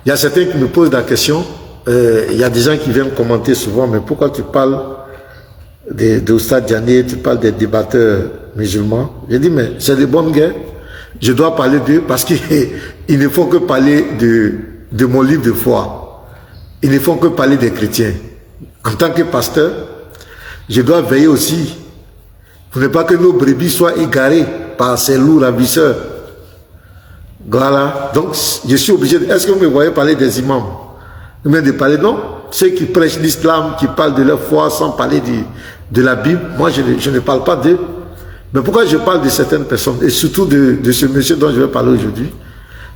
Il y a certains qui me posent la question, il y a des gens qui viennent commenter souvent, mais pourquoi tu parles d'Oustad Diané, tu parles des débatteurs musulmans? J'ai dit, mais c'est des bonnes guerres. Je dois parler d'eux parce qu'ils ne font que parler de mon livre de foi. Ils ne font que parler des chrétiens. En tant que pasteur, je dois veiller aussi pour ne pas que nos brebis soient égarées par ces loups ravisseurs. Voilà. Donc, je suis obligé. Est-ce que vous me voyez parler des imams? Ou bien de parler, non? Ceux qui prêchent l'islam, qui parlent de leur foi sans parler de la Bible, moi, je ne parle pas d'eux. Mais pourquoi je parle de certaines personnes, et surtout de ce monsieur dont je vais parler aujourd'hui?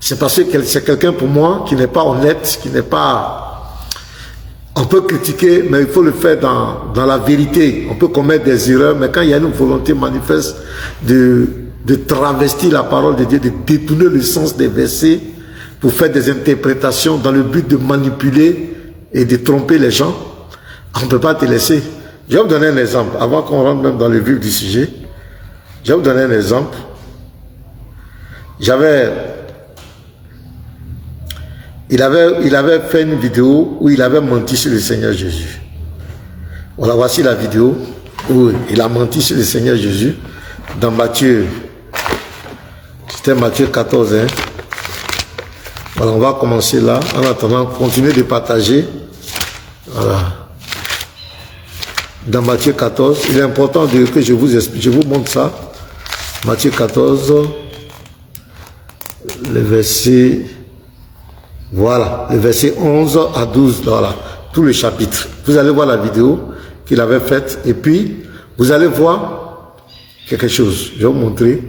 C'est parce que c'est quelqu'un pour moi qui n'est pas honnête, qui n'est pas... On peut critiquer, mais il faut le faire dans la vérité. On peut commettre des erreurs, mais quand il y a une volonté manifeste de travestir la parole de Dieu, de détourner le sens des versets pour faire des interprétations dans le but de manipuler et de tromper les gens, on ne peut pas te laisser. Je vais vous donner un exemple, avant qu'on rentre même dans le vif du sujet. Je vais vous donner un exemple. Il avait fait une vidéo où il avait menti sur le Seigneur Jésus. Voilà, voici la vidéo où il a menti sur le Seigneur Jésus dans Matthieu. C'était Matthieu 14. Hein. Voilà, on va commencer là. En attendant, continuez de partager. Voilà. Dans Matthieu 14, il est important que je vous explique, je vous montre ça. Matthieu 14, le verset... Voilà, le verset 11 à 12, voilà, tout le chapitre. Vous allez voir la vidéo qu'il avait faite et puis vous allez voir quelque chose. Je vais vous montrer.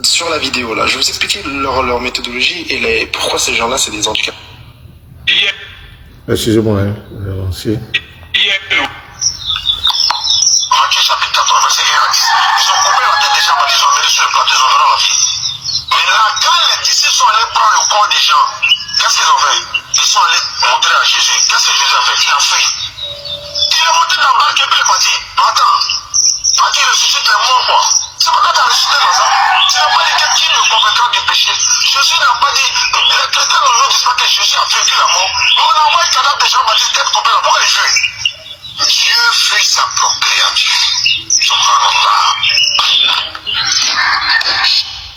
Sur la vidéo là, je vais vous expliquer leur méthodologie et pourquoi ces gens-là c'est des handicapés. Excusez-moi, hein, je vais avancer. Matthieu chapitre 14, verset 1 à 10. Ils ont coupé la tête des gens, ils ont mis sur le plateau, ils ont donné la vie. Maintenant, quand les disciples sont allés prendre le corps des gens, qu'est-ce qu'ils ont fait? Ils sont allés montrer à Jésus. Qu'est-ce que Jésus a fait? Il a fait. Il est monté dans la barque et puis il est parti. Attends, pas qu'il ressuscite les morts, quoi. C'est pas quand tu as ressuscité dans ça. Tu n'as pas dit qui est le convaincant du péché. Jésus n'a pas dit, les chrétiens ne disent pas que Jésus a vaincu la mort. Mais on a envoyé le cadavre des gens, Baptiste, d'être tombé là. Pourquoi il fuit? Dieu fuit sa propre créature.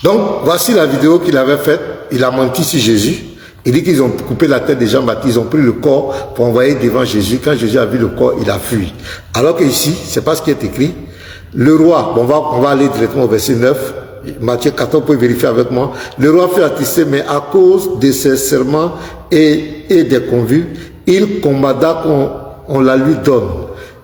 Donc, voici la vidéo qu'il avait faite. Il a menti sur Jésus. Il dit qu'ils ont coupé la tête des Jean-Baptiste. Ils ont pris le corps pour envoyer devant Jésus. Quand Jésus a vu le corps, il a fui. Alors que ici, c'est pas ce qui est écrit. Le roi, on va aller directement au verset 9. Matthieu 14, vous pouvez vérifier avec moi. Le roi fut attristé, mais à cause de ses serments et des convives, il commanda qu'on la lui donne.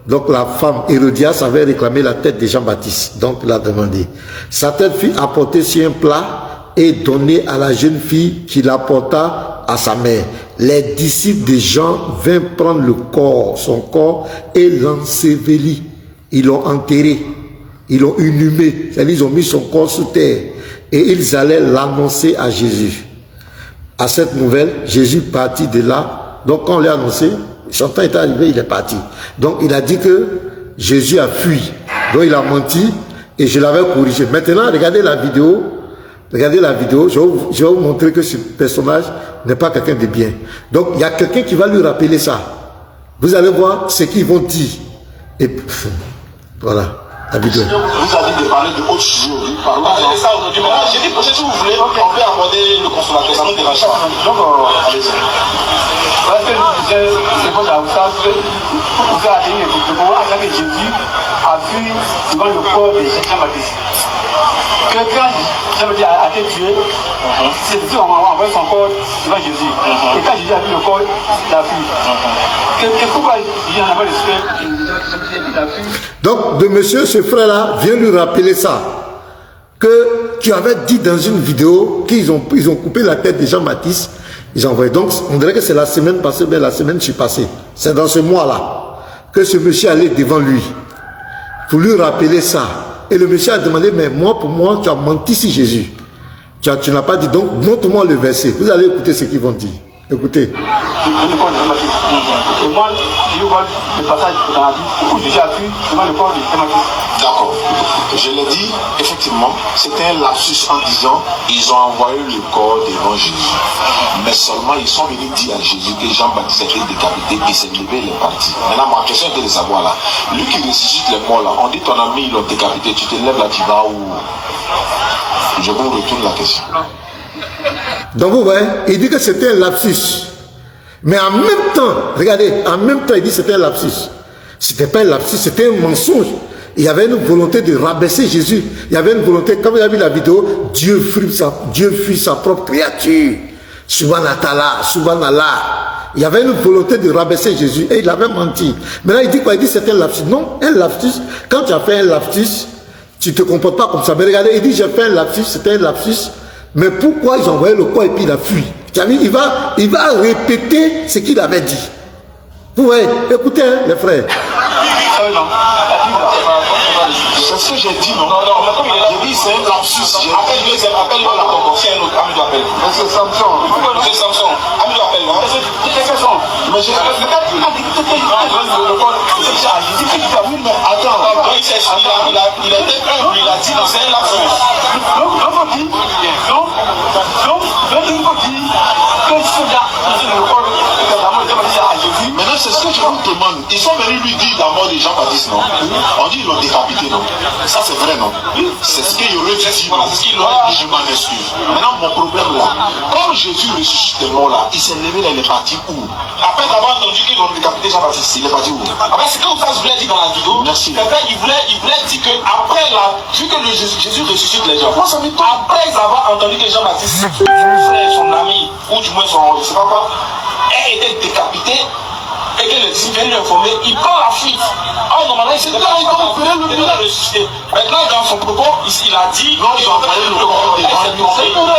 Donc la femme Hérodias avait réclamé la tête de Jean-Baptiste. Donc il a demandé. Sa tête fut apportée sur un plat et donnée à la jeune fille qui l'apporta à sa mère. Les disciples de Jean vinrent prendre le corps, son corps, et l'ensevelir. Ils l'ont enterré. Ils l'ont inhumé. C'est-à-dire ils ont mis son corps sous terre. Et ils allaient l'annoncer à Jésus. À cette nouvelle, Jésus partit de là. Donc quand on l'a annoncé, son temps est arrivé, il est parti. Donc il a dit que Jésus a fui. Donc il a menti et je l'avais corrigé. Maintenant, regardez la vidéo. Regardez la vidéo. Je vais vous montrer que ce personnage n'est pas quelqu'un de bien. Donc il y a quelqu'un qui va lui rappeler ça. Vous allez voir ce qu'ils vont dire. Et voilà. La vidéo. Vous avez dit de parler de autre sujet aujourd'hui. Parlons de ça aujourd'hui. Maintenant, j'ai dit, peut-être si vous voulez, on peut aborder le consommateur. Ça nous dérange pas. Donc, allez-y. Parce que je disais, c'est bon, vous savez, vous avez dit, le moment que Jésus a vu devant le corps de Jean-Baptiste. Que quand Jean-Baptiste a été tué, c'est Dieu a envoyé son corps devant Jésus. Et quand Jésus a vu le corps, il a fui. Pourquoi Jésus en avait le secret? Donc, de monsieur, ce frère-là, vient lui rappeler ça. Que tu avais dit dans une vidéo qu'ils ont coupé la tête de Jean-Baptiste. Ils ont envoyé. Donc, on dirait que c'est la semaine passée, mais la semaine qui est passée. C'est dans ce mois-là que ce monsieur allait devant lui pour lui rappeler ça. Et le monsieur a demandé, mais moi, pour moi, tu as menti sur Jésus. Tu n'as pas dit, donc, montre-moi le verset. Vous allez écouter ce qu'ils vont dire. Écoutez. Et moi, je vois le passage dans la Bible où Jésus a vu devant le corps de Jean-Baptiste. D'accord. Je l'ai dit, effectivement, c'était un lapsus en disant ils ont envoyé le corps devant Jésus. Mais seulement ils sont venus dire à Jésus que Jean-Baptiste a été décapité, il s'est levé, il est parti. Maintenant, ma question était de savoir là, lui qui ressuscite les morts là, on dit ton ami ils l'ont décapité, tu te lèves là, tu vas où? Je vous retourne la question. Donc vous voyez, il dit que c'était un lapsus. Mais en même temps, regardez, en même temps il dit que c'était un lapsus. C'était pas un lapsus, c'était un mensonge. Il y avait une volonté de rabaisser Jésus. Il y avait une volonté, comme vous avez vu la vidéo, Dieu fuit sa propre créature. Subhanallah, Subhanallah. Il y avait une volonté de rabaisser Jésus et il avait menti. Maintenant il dit quoi? Il dit que c'était un lapsus. Non, un lapsus, quand tu as fait un lapsus, tu ne te comportes pas comme ça. Mais regardez, il dit j'ai fait un lapsus, c'était un lapsus. Mais pourquoi ils ont envoyé le corps et puis il a fui? Il va répéter ce qu'il avait dit. Vous voyez, écoutez hein, les frères. C'est ce que j'ai dit, non? J'ai dit c'est un lapsus. Appelle-le la concoction, un autre ami l'appelle. C'est Samson. C'est Samson. Ami l'appelle, non? C'est Samson. Mais j'ai attends, il a été humble, il a dit non, c'est un lapsus. Maintenant, c'est ce que je vous demande. Ils sont venus lui dire la mort de Jean-Baptiste, non? On dit ils l'ont décapité, non? Ça, c'est vrai, non? C'est ce qu'il aurait dit, non? Je m'en excuse. Maintenant, mon problème là, comme Jésus ressuscite les morts là, il s'est levé là, il est parti où? Après avoir entendu qu'ils ont décapité Jean-Baptiste, il est parti où? Après, c'est comme ça que je voulais dire dans la vidéo. Merci. Il voulait dire que après là, vu que Jésus ressuscite les gens, après avoir entendu que Jean-Baptiste, son frère, son ami, ou du moins son, je sais pas quoi, a été décapité, et que le disciple vient lui informer, il prend la fuite. Oh, normalement, il s'est ressuscité. Maintenant, dans son propos, il a dit, non, il a envoyé le corps, il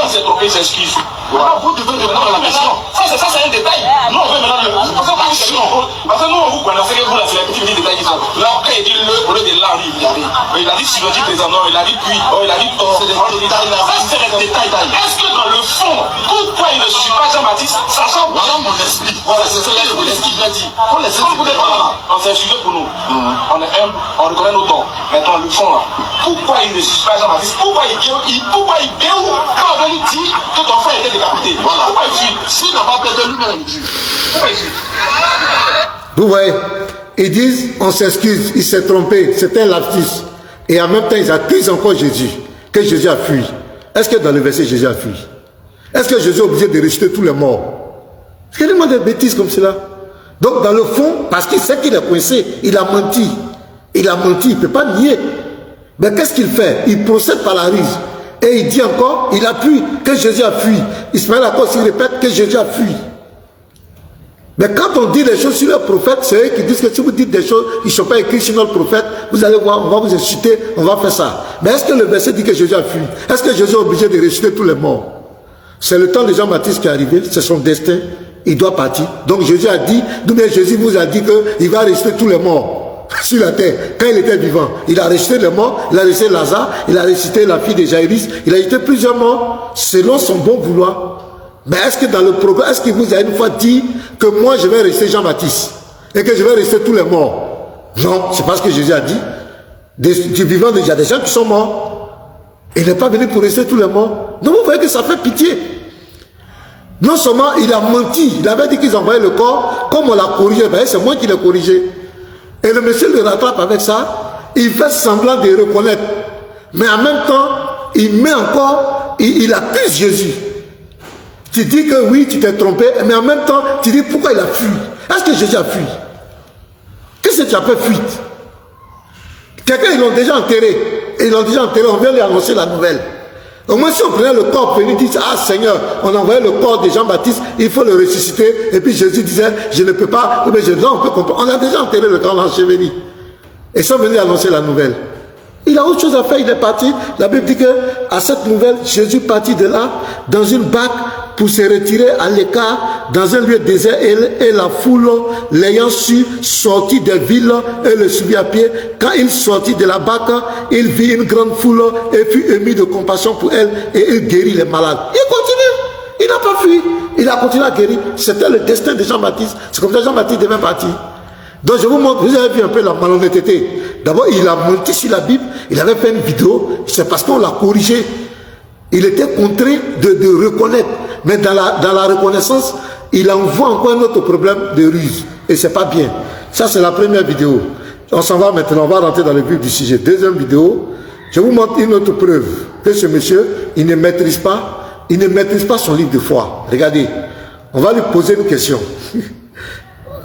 s'est trompé, il s'excuse. Vous devez répondre à la question. Ça, c'est un détail. Nous, on veut maintenant le. Parce que nous, on vous connaissez que vous, là, c'est les petits détails qui sont. Là, après, il dit le, au lieu de là, il a dit. Il a dit, si je dis présent, non, il a dit puis, il a dit, c'est des détails là. Ça, c'est des détails. Est-ce que dans le fond, pourquoi il ne suit pas Jean-Baptiste, sachant que voilà mon esprit. Voilà, c'est ce que je vous explique, il a dit. On s'est suivi pour nous. On est humble, on reconnaît nos torts. Maintenant, le fond là, pourquoi il ne suit pas Jean-Baptiste? Pourquoi il vient où quand on lui dit que ton frère était décapité? Voilà. Pourquoi il fuit? S'il n'a pas plaidé lui-même, il dit. Pourquoi il fuit? Vous voyez, ils disent, on s'excuse, il s'est trompé, c'était un lapsus. Et en même temps, ils accusent encore Jésus, que Jésus a fui. Est-ce que dans le verset, Jésus a fui? Est-ce que Jésus est obligé de rejeter tous les morts? Est-ce qu'il demande des bêtises comme cela? Donc dans le fond, parce qu'il sait qu'il est coincé, il a menti. Il a menti, il ne peut pas nier. Mais qu'est-ce qu'il fait? Il procède par la ruse. Et il dit encore, il appuie que Jésus a fui. Ismaël encore s'il répète que Jésus a fui. Mais quand on dit des choses sur le prophète, c'est eux qui disent que si vous dites des choses, ils ne sont pas écrits sur notre prophète, vous allez voir, on va vous insulter, on va faire ça. Mais est-ce que le verset dit que Jésus a fui? Est-ce que Jésus est obligé de ressusciter tous les morts? C'est le temps de Jean-Baptiste qui est arrivé, c'est son destin, il doit partir. Donc Jésus a dit, d'où bien Jésus vous a dit qu'il va ressusciter tous les morts sur la terre, quand il était vivant. Il a ressuscité les morts, il a ressuscité Lazare, il a ressuscité la fille de Jaïrus, il a ressuscité plusieurs morts, selon son bon vouloir. Mais est-ce que dans le programme, est-ce qu'il vous a une fois dit que moi je vais rester Jean-Baptiste et que je vais rester tous les morts? Non, c'est pas ce que Jésus a dit. Du vivant, il y a des gens qui sont morts. Il n'est pas venu pour rester tous les morts. Donc vous voyez que ça fait pitié. Non seulement il a menti, il avait dit qu'ils envoyaient le corps, comme on l'a corrigé, c'est moi qui l'ai corrigé. Et le monsieur le rattrape avec ça, il fait semblant de reconnaître. Mais en même temps, il met encore, il accuse Jésus. Tu dis que oui, tu t'es trompé, mais en même temps, tu dis pourquoi il a fui. Est-ce que Jésus a fui? Qu'est-ce que tu appelles fuite? Quelqu'un, ils l'ont déjà enterré. Et ils l'ont déjà enterré, on vient lui annoncer la nouvelle. Au moins, si on prenait le corps, on dit, ah Seigneur, on envoyait le corps de Jean-Baptiste, il faut le ressusciter. Et puis Jésus disait, je ne peux pas, mais on peut comprendre. On a déjà enterré le corps, l'encheveli. Et ils sont venus annoncer la nouvelle. Il a autre chose à faire, il est parti. La Bible dit que à cette nouvelle, Jésus partit de là, dans une barque, pour se retirer à l'écart, dans un lieu désert, et la foule, l'ayant su, sortit des villes et le suivit à pied. Quand il sortit de la barque, il vit une grande foule et fut ému de compassion pour elle, et il guérit les malades. Il continue, il n'a pas fui. Il a continué à guérir. C'était le destin de Jean-Baptiste. C'est comme ça que Jean-Baptiste devait partir. Donc je vous montre, vous avez vu un peu la malhonnêteté. D'abord, il a menti sur la Bible. Il avait fait une vidéo. C'est parce qu'on l'a corrigé. Il était contraint de reconnaître. Mais dans la reconnaissance, il envoie encore un autre problème de ruse. Et c'est pas bien. Ça, c'est la première vidéo. On s'en va maintenant. On va rentrer dans le vif du sujet. Deuxième vidéo. Je vous montre une autre preuve que ce monsieur, il ne maîtrise pas son livre de foi. Regardez, on va lui poser une question.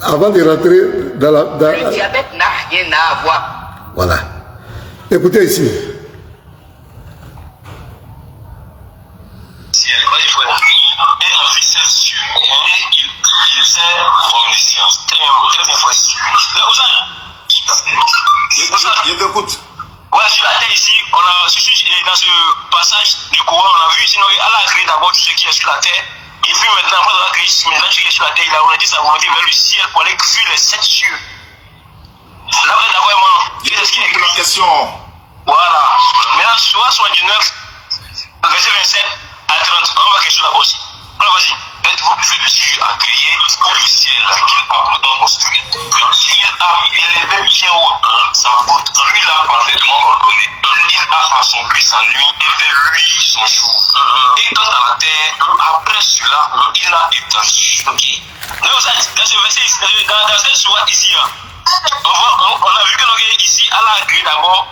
Avant de rentrer dans la... Le diabète n'a rien à voir. Voilà. Écoutez ici. Et ensuite, c'est sûr. Et il sait omniscient. Très bien précis. Je t'écoute. Voilà, sur la terre ici, on a, dans ce passage du Coran, on a vu sinon Allah a créé d'abord tout ce qui est sur la terre. Et puis maintenant, après avoir créé tout ce qui est sur la terre, il a orienté sa volonté vers le ciel pour aller fuir les 7 cieux. Là, vous êtes d'accord avec moi? C'est ce qui est écrit. Question. Voilà. Maintenant, Surah 79, verset 27 à 30. On va quelque chose d'abord aussi. Alors, vas-y. Êtes-vous plus Dieu à créer pour le ciel qu'il a construit? Il a élevé bien haut sa voûte. Lui l'a parfaitement ordonné. Il a assemblé sa nuit et fait lui son jour. Et quant à la terre, après cela, il a étendu. Dans ce verset, dans cette sourate ici, on a vu que ici, Allah a créé d'abord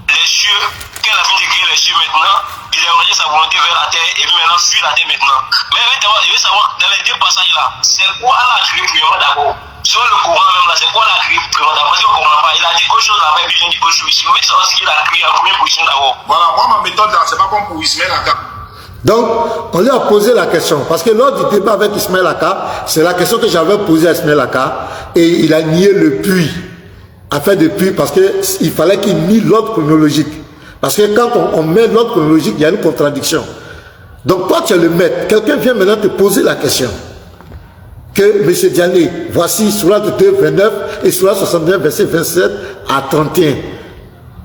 les cieux. Qu'elle a fini de créer les cieux maintenant, il a orienté sa volonté vers la terre et puis maintenant fuit la terre maintenant. Mais je veux savoir, dans les deux passages là, c'est quoi Allah a créé premièrement d'abord? Sur le Coran même là, c'est quoi Allah a créé premièrement d'abord? Parce qu'on ne comprend pas, il a dit quelque chose là-bas et puis il dit quelque chose ici. On veut savoir ce qu'il a créé en première position d'abord. Voilà, moi ma méthode là, c'est pas comme pour Ismaël Aka. Donc, on lui a posé la question. Parce que lors du débat avec Ismaël Aka, c'est la question que j'avais posée à Ismaël Aka. Et il a nié le puits. Afin de puits, parce qu'il fallait qu'il nie l'ordre chronologique. Parce que quand on met l'ordre chronologique, il y a une contradiction. Donc toi, tu es le maître. Quelqu'un vient maintenant te poser la question. Que M. Diané, voici Sourate 2, 29 et Sourate 69, verset 27 à 31.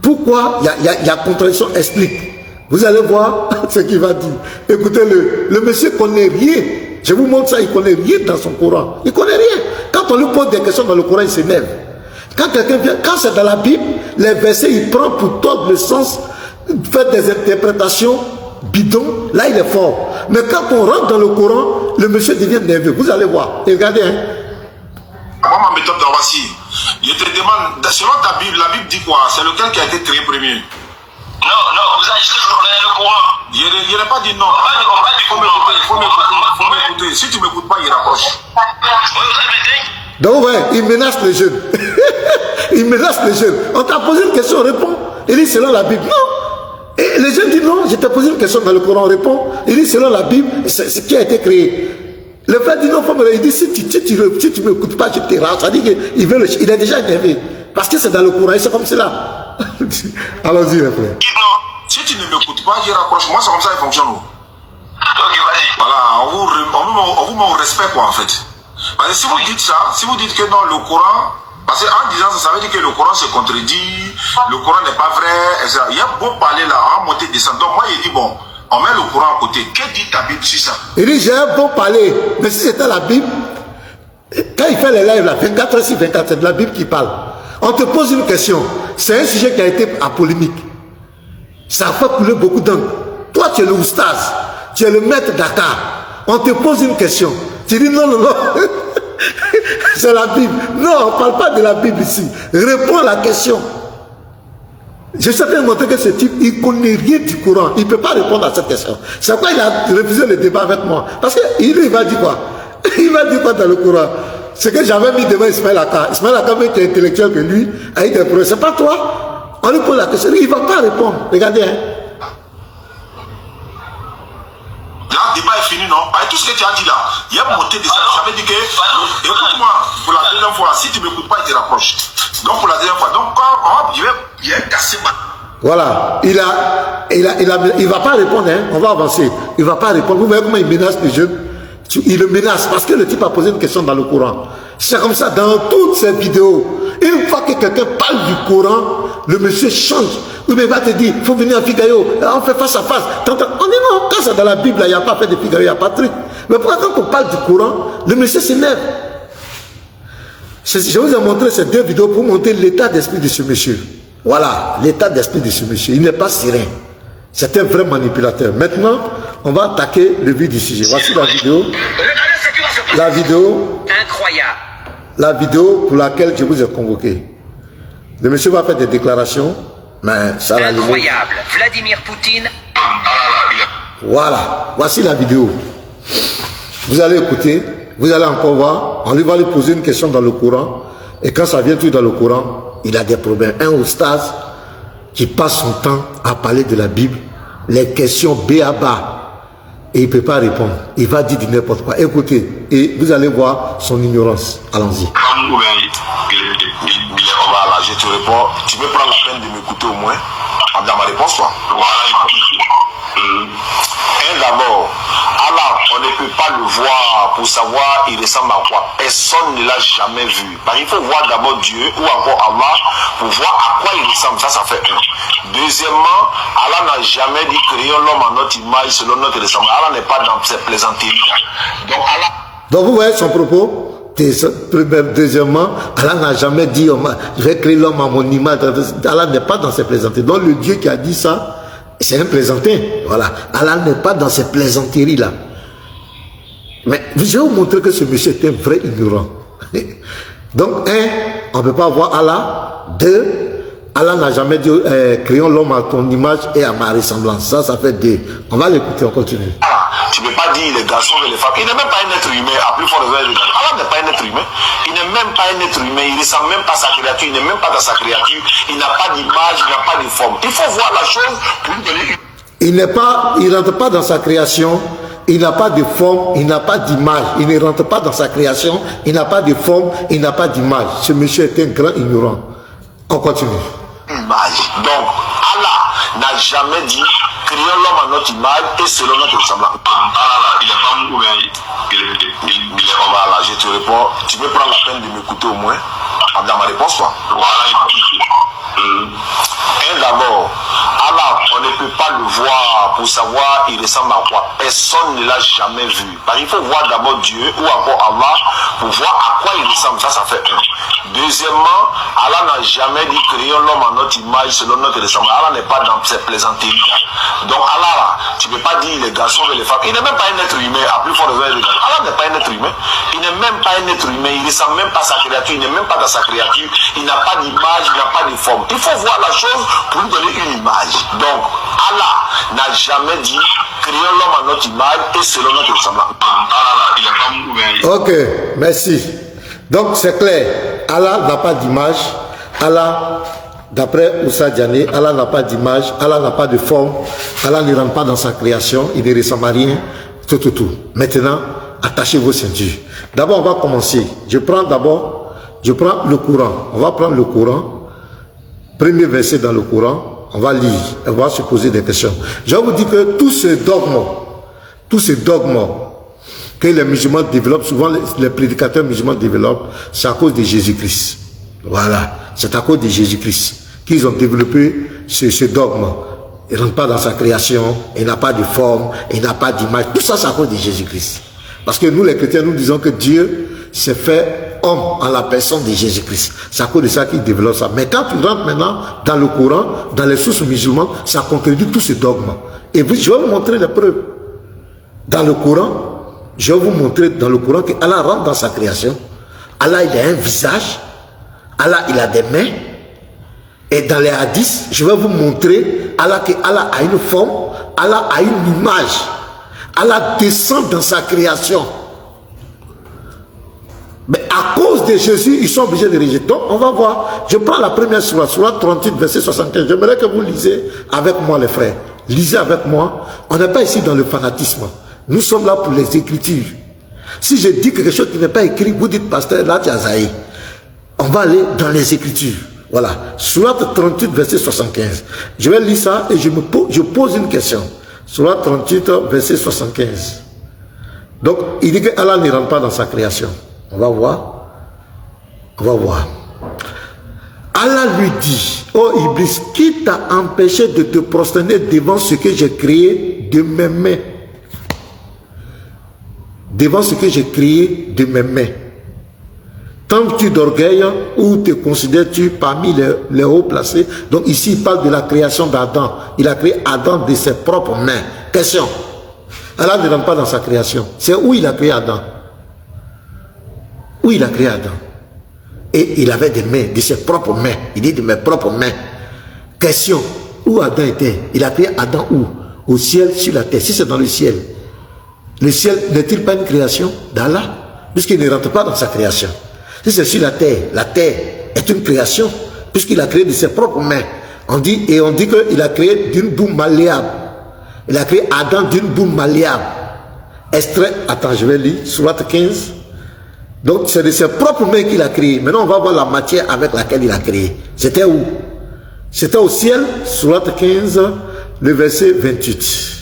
Pourquoi il y a contradiction? Explique. Vous allez voir ce qu'il va dire. Écoutez-le. Le monsieur ne connaît rien. Je vous montre ça, il ne connaît rien dans son Coran. Il ne connaît rien. Quand on lui pose des questions dans le Coran, il s'énerve. Quand quelqu'un vient, quand c'est dans la Bible, les versets, il prend pour tordre le sens, fait des interprétations bidons, là il est fort. Mais quand on rentre dans le Coran, le monsieur devient nerveux. Vous allez voir. Et regardez, hein. Moi, ma méthode, voici. Je te demande, selon ta Bible, la Bible dit quoi? C'est lequel qui a été créé premier? Non, vous avez juste le Coran. Je n'ai pas dit non. Il faut m'écouter. Si tu ne m'écoutes pas, il rapproche. Donc ouais, il menace les jeunes. Il menace les jeunes. On t'a posé une question, réponds. Il dit selon la Bible. Non. Et les jeunes disent non, je t'ai posé une question dans le Coran, réponds. Il dit selon la Bible, c'est ce qui a été créé. Le frère dit non, il dit si tu ne m'écoutes pas, je te rase. Ça dit qu'il est déjà énervé. Parce que c'est dans le Coran, c'est comme cela. Allons-y, le frère. Si tu ne m'écoutes pas, je rapproche. Moi, c'est comme ça qu'il fonctionne. Ok, vas-y. Voilà, on vous met au respect, quoi, en fait. Parce que si vous dites ça, si vous dites que non, le Coran, parce qu'en disant ça, ça veut dire que le Coran se contredit, le Coran n'est pas vrai, etc. Il y a beau parler là, en montée, descendre. Donc moi, il dit, bon, on met le Coran à côté. Que dit ta Bible sur ça? Il dit, j'ai un bon parler. Mais si c'était la Bible, quand il fait les lives là, 24 sur 24, c'est de la Bible qui parle. On te pose une question. C'est un sujet qui a été à polémique. Ça fait couler beaucoup d'encre. Toi, tu es le oustaz. Tu es le maître Dakar. On te pose une question. Tu dis non, non, non. C'est la Bible. Non, on ne parle pas de la Bible ici. Réponds à la question. Je sais bien montrer que ce type, il ne connaît rien du Coran. Il ne peut pas répondre à cette question. C'est pourquoi il a refusé le débat avec moi. Parce qu'il va dire quoi? Il va dire quoi dans le Coran? Ce que j'avais mis devant Ismaël Aka. Ismaël Aka, même qui est intellectuel que lui, a eu des problèmes. C'est pas toi. On lui pose la question. Il ne va pas répondre. Regardez, hein. Là, le débat est fini, non? Avec tout ce que tu as dit là, il y a monté de ça. Ça veut dire que, écoute-moi, pour la deuxième fois, si tu ne m'écoutes pas, il te rapproche. Donc, pour la deuxième fois, donc, quand il va casser ma. Voilà, il va pas répondre, hein. On va avancer. Il va pas répondre. Vous voyez comment il menace les jeunes? Il le menace parce que le type a posé une question dans le Coran. C'est comme ça, dans toutes ces vidéos, une fois que quelqu'un parle du Coran, le monsieur change. Oui, mais il va te dire, il faut venir à Figaro, on fait face à face. On dit non, quand c'est dans la Bible, il n'y a pas fait de Figaro, il n'y a pas de truc. Mais pourquoi quand on parle du Coran, le monsieur s'énerve? Je vous ai montré ces 2 vidéos pour montrer l'état d'esprit de ce monsieur. Voilà, l'état d'esprit de ce monsieur. Il n'est pas serein. C'est un vrai manipulateur. Maintenant, on va attaquer le vif du sujet. Voici la vidéo. La vidéo. Incroyable. La vidéo pour laquelle je vous ai convoqué. Le monsieur va faire des déclarations, mais ça va. Incroyable. Vladimir Poutine. Voilà. Voici la vidéo. Vous allez écouter. Vous allez encore voir. On lui va lui poser une question dans le Coran. Et quand ça vient tout dans le Coran, il a des problèmes. Un oustaz qui passe son temps à parler de la Bible, les questions béaba, et il ne peut pas répondre. Il va dire du n'importe quoi. Écoutez, et vous allez voir son ignorance. Allons-y. Voilà, je te réponds. Tu peux prendre la peine de m'écouter au moins dans ma réponse, quoi. D'abord, Allah, on ne peut pas le voir pour savoir il ressemble à quoi. Personne ne l'a jamais vu. Parce qu'il faut voir d'abord Dieu ou encore Allah pour voir à quoi il ressemble. Ça fait un. Deuxièmement, Allah n'a jamais dit créons l'homme en notre image selon notre ressemblance. Allah n'est pas dans ses plaisanteries. Donc Allah. Donc vous voyez son propos. Deuxièmement, Allah n'a jamais dit je vais créer l'homme à mon image. Allah n'est pas dans ses plaisanteries. Donc le Dieu qui a dit ça, c'est un plaisantin. Voilà. Allah n'est pas dans ces plaisanteries-là. Mais je vais vous montrer que ce monsieur est un vrai ignorant. Donc, on ne peut pas voir Allah. 2, Allah n'a jamais dit créons l'homme à ton image et à ma ressemblance. Ça fait 2. On va l'écouter, on continue. Tu ne peux pas dire les garçons et les femmes. Il n'est même pas un être humain. À plus fort de Allah n'est pas un être humain. Il n'est même pas un être humain. Il ne ressemble même pas à sa créature. Il n'est même pas dans sa créature. Il n'a pas d'image. Il n'a pas de forme. Il faut voir la chose pour lui donner une. Il ne rentre pas dans sa création. Il n'a pas de forme. Il n'a pas d'image. Il ne rentre pas dans sa création. Il n'a pas de forme. Il n'a pas d'image. Ce monsieur est un grand ignorant. On continue. Image. Donc, Allah n'a jamais dit créons l'homme à notre image et selon notre ressemblance. Allah, il est pas mou, il est voilà, je te réponds. Tu peux prendre la peine de m'écouter au moins dans ma réponse, quoi. Voilà. D'abord, Allah, on ne peut pas le voir pour savoir il ressemble à quoi. Personne ne l'a jamais vu. Parce qu'il faut voir d'abord Dieu ou encore Allah pour voir à quoi il ressemble. Ça fait un. Deuxièmement, Allah n'a jamais dit créons l'homme en notre image selon notre ressemblance. Allah n'est pas dans ses plaisanteries. Donc Allah, tu ne peux pas dire les garçons et les femmes. Il n'est même pas un être humain. À plus fort de Allah n'est pas un être humain. Il n'est même pas un être humain. Il ne ressemble même pas à sa créature. Il n'est même pas dans sa créature. Il n'a pas d'image. Il n'a pas de forme. Il faut voir la chose pour lui donner une image. Donc Allah n'a jamais dit créons l'homme à notre image et selon notre ressemblance. Ok, merci. Donc c'est clair. Allah n'a pas d'image. Allah, d'après Oussa Diané, Allah n'a pas d'image. Allah n'a pas de forme. Allah ne rentre pas dans sa création. Il ne ressemble à rien. Tout. Maintenant, attachez vos ceintures. D'abord, on va commencer. Je prends le Coran. On va prendre le Coran. Premier verset dans le Coran. On va lire. On va se poser des questions. Je vous dis que tous ces dogmes que les musulmans développent, souvent les prédicateurs musulmans développent, c'est à cause de Jésus-Christ. Voilà. C'est à cause de Jésus-Christ qu'ils ont développé ce dogme. Il ne rentre pas dans sa création, il n'a pas de forme, il n'a pas d'image. Tout ça, c'est à cause de Jésus-Christ. Parce que nous, les chrétiens, nous disons que Dieu s'est fait homme en la personne de Jésus-Christ. C'est à cause de ça qu'ils développent ça. Mais quand tu rentres maintenant dans le Coran, dans les sources musulmanes, ça contredit tous ces dogmes. Et je vais vous montrer les preuves. Dans le Coran, je vais vous montrer dans le Coran qu'Allah rentre dans sa création. Allah, il a un visage. Allah, il a des mains. Et dans les hadiths, je vais vous montrer Allah a une forme. Allah a une image. Allah descend dans sa création. Mais à cause de Jésus, ils sont obligés de rejeter. Donc, on va voir. Je prends la première sourate 38, verset 75. J'aimerais que vous lisez avec moi, les frères. Lisez avec moi. On n'est pas ici dans le fanatisme. Nous sommes là pour les Écritures. Si je dis quelque chose qui n'est pas écrit, vous dites, pasteur, là tu as zaï. On va aller dans les Écritures. Voilà. Sourate 38, verset 75. Je vais lire ça et je pose une question. Sourate 38, verset 75. Donc, il dit que Allah ne rentre pas dans sa création. On va voir. On va voir. Allah lui dit, oh Iblis, qui t'a empêché de te prosterner devant ce que j'ai créé de mes mains? Devant ce que j'ai créé de mes mains. Tentes-tu d'orgueil ou te considères-tu parmi les hauts placés? Donc ici, il parle de la création d'Adam. Il a créé Adam de ses propres mains. Question. Allah ne rentre pas dans sa création. C'est où il a créé Adam? Où il a créé Adam? Et il avait des mains, de ses propres mains. Il dit de mes propres mains. Question. Où Adam était? Il a créé Adam où? Au ciel, sur la terre. Si c'est dans le ciel n'est-il pas une création d'Allah? Puisqu'il ne rentre pas dans sa création. Si c'est sur la terre est une création, puisqu'il a créé de ses propres mains. On dit qu'il a créé d'une boue malléable. Il a créé Adam d'une boue malléable. Extrait, attends, je vais lire, sourate 15. Donc c'est de ses propres mains qu'il a créé. Maintenant on va voir la matière avec laquelle il a créé. C'était où? C'était au ciel, sourate 15, le verset 28.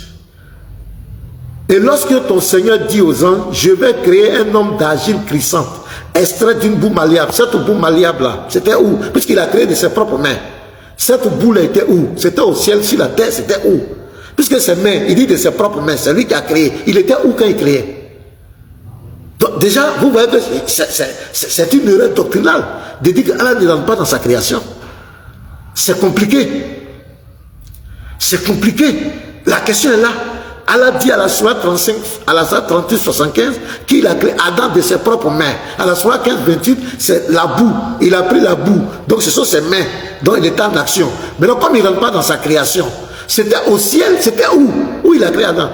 Et lorsque ton Seigneur dit aux anges, je vais créer un homme d'argile crissante, extrait d'une boue malléable. Cette boue malléable là, c'était où? Puisqu'il a créé de ses propres mains. Cette boue là était où? C'était au ciel, sur la terre, c'était où? Puisque ses mains, il dit de ses propres mains, c'est lui qui a créé. Il était où quand il créait? Donc déjà, vous voyez que c'est une erreur doctrinale de dire qu'Allah ne rentre pas dans sa création. C'est compliqué. C'est compliqué. La question est là. Allah dit à la sourate 35, à la sourate 38, 75, qu'il a créé Adam de ses propres mains. À la sourate 15, 28, c'est la boue. Il a pris la boue. Donc ce sont ses mains dont il est en action. Mais donc comme il ne rentre pas dans sa création, c'était au ciel, c'était où? Où il a créé Adam?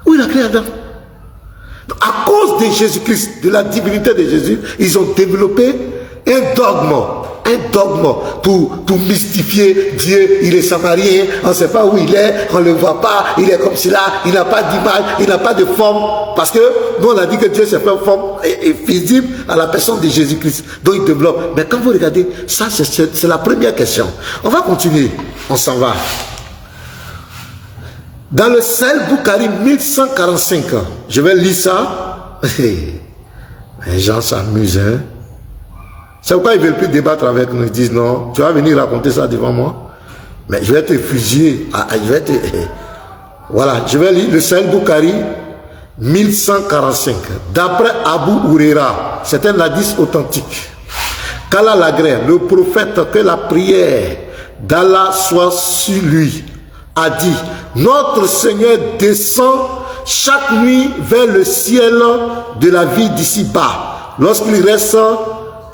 Où il a créé Adam? Donc, à cause de Jésus-Christ, de la divinité de Jésus, ils ont développé un dogme pour mystifier Dieu. Il est samarien, on ne sait pas où il est, on ne le voit pas, il est comme cela, il n'a pas d'image, il n'a pas de forme, parce que nous on a dit que Dieu s'est fait forme et visible à la personne de Jésus-Christ. Donc il développe. Mais quand vous regardez, ça c'est la première question. On va continuer, on s'en va. Dans le Sahih Bukhari 1145, je vais lire ça. Les gens s'amusent, hein. C'est pourquoi ils ne veulent plus débattre avec nous. Ils disent non, tu vas venir raconter ça devant moi. Mais je vais te fusiller. Voilà, je vais lire le Sahih Bukhari 1145. D'après Abu Huraira, c'est un hadith authentique. Qu'Allah l'agrée, le prophète, que la prière d'Allah soit sur lui, a dit, notre Seigneur descend chaque nuit vers le ciel de la vie d'ici-bas. Lorsqu'il reste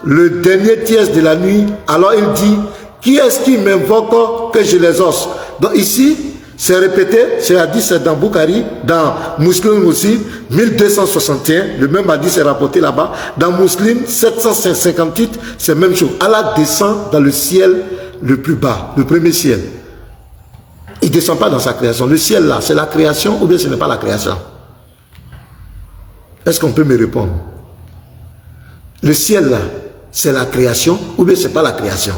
le dernier tiers de la nuit, alors il dit, qui est-ce qui m'invoque que je les osse? Donc ici, c'est répété, c'est hadith, c'est dans Bukhari, dans Muslim aussi, 1261, le même hadith est rapporté là-bas, dans Muslim 758, c'est la même chose. Allah descend dans le ciel le plus bas, le premier ciel. Il ne descend pas dans sa création. Le ciel là, c'est la création ou bien ce n'est pas la création? Est-ce qu'on peut me répondre? Le ciel là, c'est la création ou bien c'est pas la création?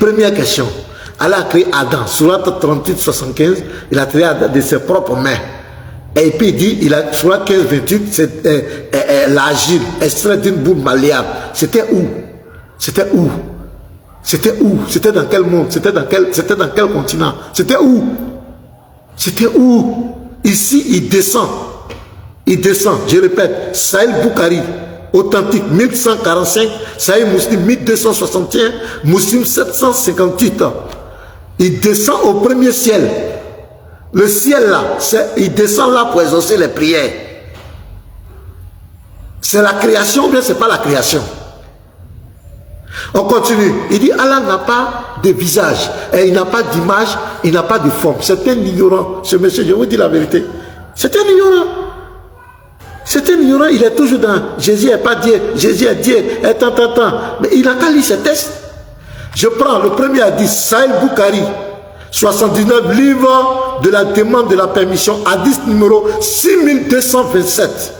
Première question. Allah a créé Adam, sourate 38, 75, il a créé Adam de ses propres mains. Et puis il dit, il a, sourate 15, 28, c'est l'argile, extrait d'une boue malléable. C'était où? C'était où? C'était où? C'était dans quel monde? C'était dans quel continent? C'était où? C'était où? Ici, il descend. Il descend, je répète, Sahih Bukhari, authentique, 1145, Sahih Muslim, 1261, Muslim 758. Il descend au premier ciel. Le ciel là, il descend là pour exaucer les prières. C'est la création ou bien c'est pas la création? On continue. Il dit Allah n'a pas de visage, et il n'a pas d'image, il n'a pas de forme. C'est un ignorant. Ce monsieur, je vous dis la vérité. C'est un ignorant. C'est un ignorant. Il est toujours dans Jésus n'est pas Dieu, Jésus est Dieu, et tant. Mais il n'a qu'à lire ces textes. Je prends le premier hadith, Sahih Bukhari, 79, livre de la demande de la permission, hadith numéro 6227.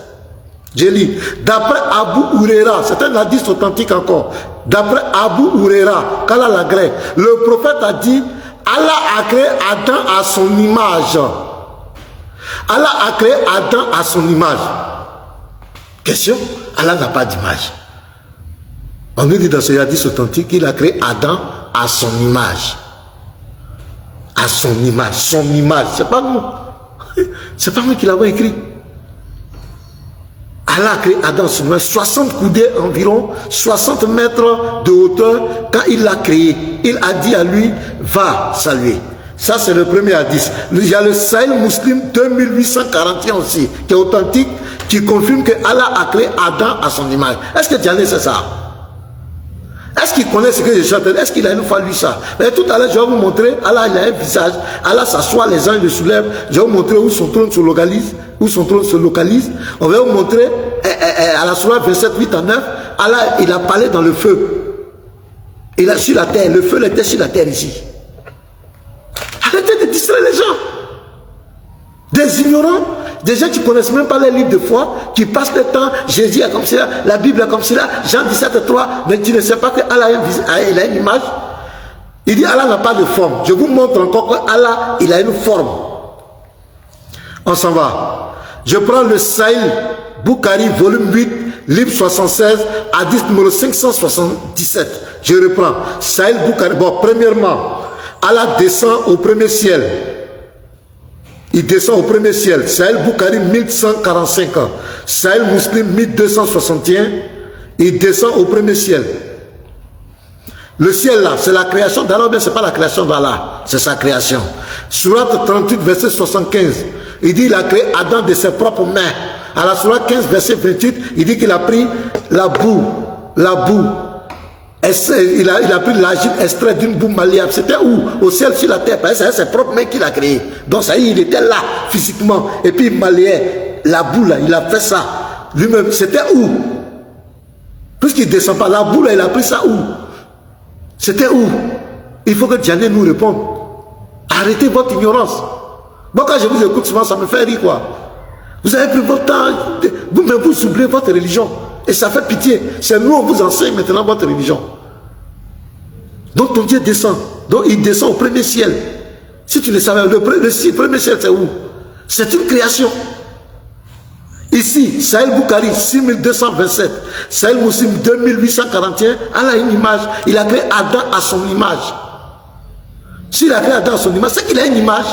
Je lis, d'après Abu Huraira, c'est un hadith authentique encore, d'après Abu Huraira, qu'Allah l'agrée, le prophète a dit, Allah a créé Adam à son image. Allah a créé Adam à son image. Question, Allah n'a pas d'image. On nous dit dans ce hadith authentique qu'il a créé Adam à son image. À son image, c'est pas nous. C'est pas nous qui l'avons écrit. Allah a créé Adam à son image, 60 coudées environ, 60 mètres de hauteur. Quand il l'a créé, il a dit à lui, va saluer. Ça, c'est le premier hadith. Il y a le Sahih Muslim 2841 aussi, qui est authentique, qui confirme que Allah a créé Adam à son image. Est-ce que Diané sait ça? Est-ce qu'il connaît ce que je chante? Est-ce qu'il a une fois lu ça? Mais tout à l'heure, je vais vous montrer, Allah il a un visage, Allah s'assoit, les anges le soulèvent. Je vais vous montrer où son trône se localise, On va vous montrer, à la sourate 27, 8 à 9, Allah, il a parlé dans le feu. Il a sur la terre, le feu était sur la terre ici. Arrêtez de distraire les gens. Des ignorants, des gens qui ne connaissent même pas les livres de foi, qui passent le temps, Jésus est comme cela, la Bible est comme cela, Jean 17, 3, mais tu ne sais pas qu'Allah a une image. Il dit Allah n'a pas de forme. Je vous montre encore qu'Allah, il a une forme. On s'en va. Je prends le Sahih Bukhari, volume 8, livre 76, hadith numéro 577. Je reprends. Sahih Bukhari. Bon, premièrement, Allah descend au premier ciel. Il descend au premier ciel. Sahih Bukhari 1145 ans. Sahih Muslim 1261. Il descend au premier ciel. Le ciel là, c'est la création d'Allah, mais ce n'est pas la création d'Allah, c'est sa création. Sourate 38, verset 75. Il dit qu'il a créé Adam de ses propres mains. À la sourate 15, verset 28, il dit qu'il a pris la boue. Il a pris l'argile extrait d'une boue malléable. C'était où? Au ciel, sur la terre. Parce que c'est ses propres mains qu'il a créé. Donc ça y est, il était là, physiquement. Et puis il malléait la boue là, il a fait ça. Lui-même, c'était où? Puisqu'il ne descend pas, la boue là, il a pris ça où? C'était où? Il faut que Diané nous réponde. Arrêtez votre ignorance. Moi, quand je vous écoute souvent, ça me fait rire, quoi. Vous avez pris votre temps, vous-même vous oubliez votre religion. Et ça fait pitié. C'est nous, on vous enseigne maintenant votre religion. Donc ton Dieu descend. Donc il descend au premier ciel. Si tu le savais, le premier ciel, c'est où? C'est une création. Ici, Sahih Bukhari 6227, Sahih Muslim 2841, Allah a une image. Il a créé Adam à son image. S'il a créé Adam à son image, c'est qu'il a une image.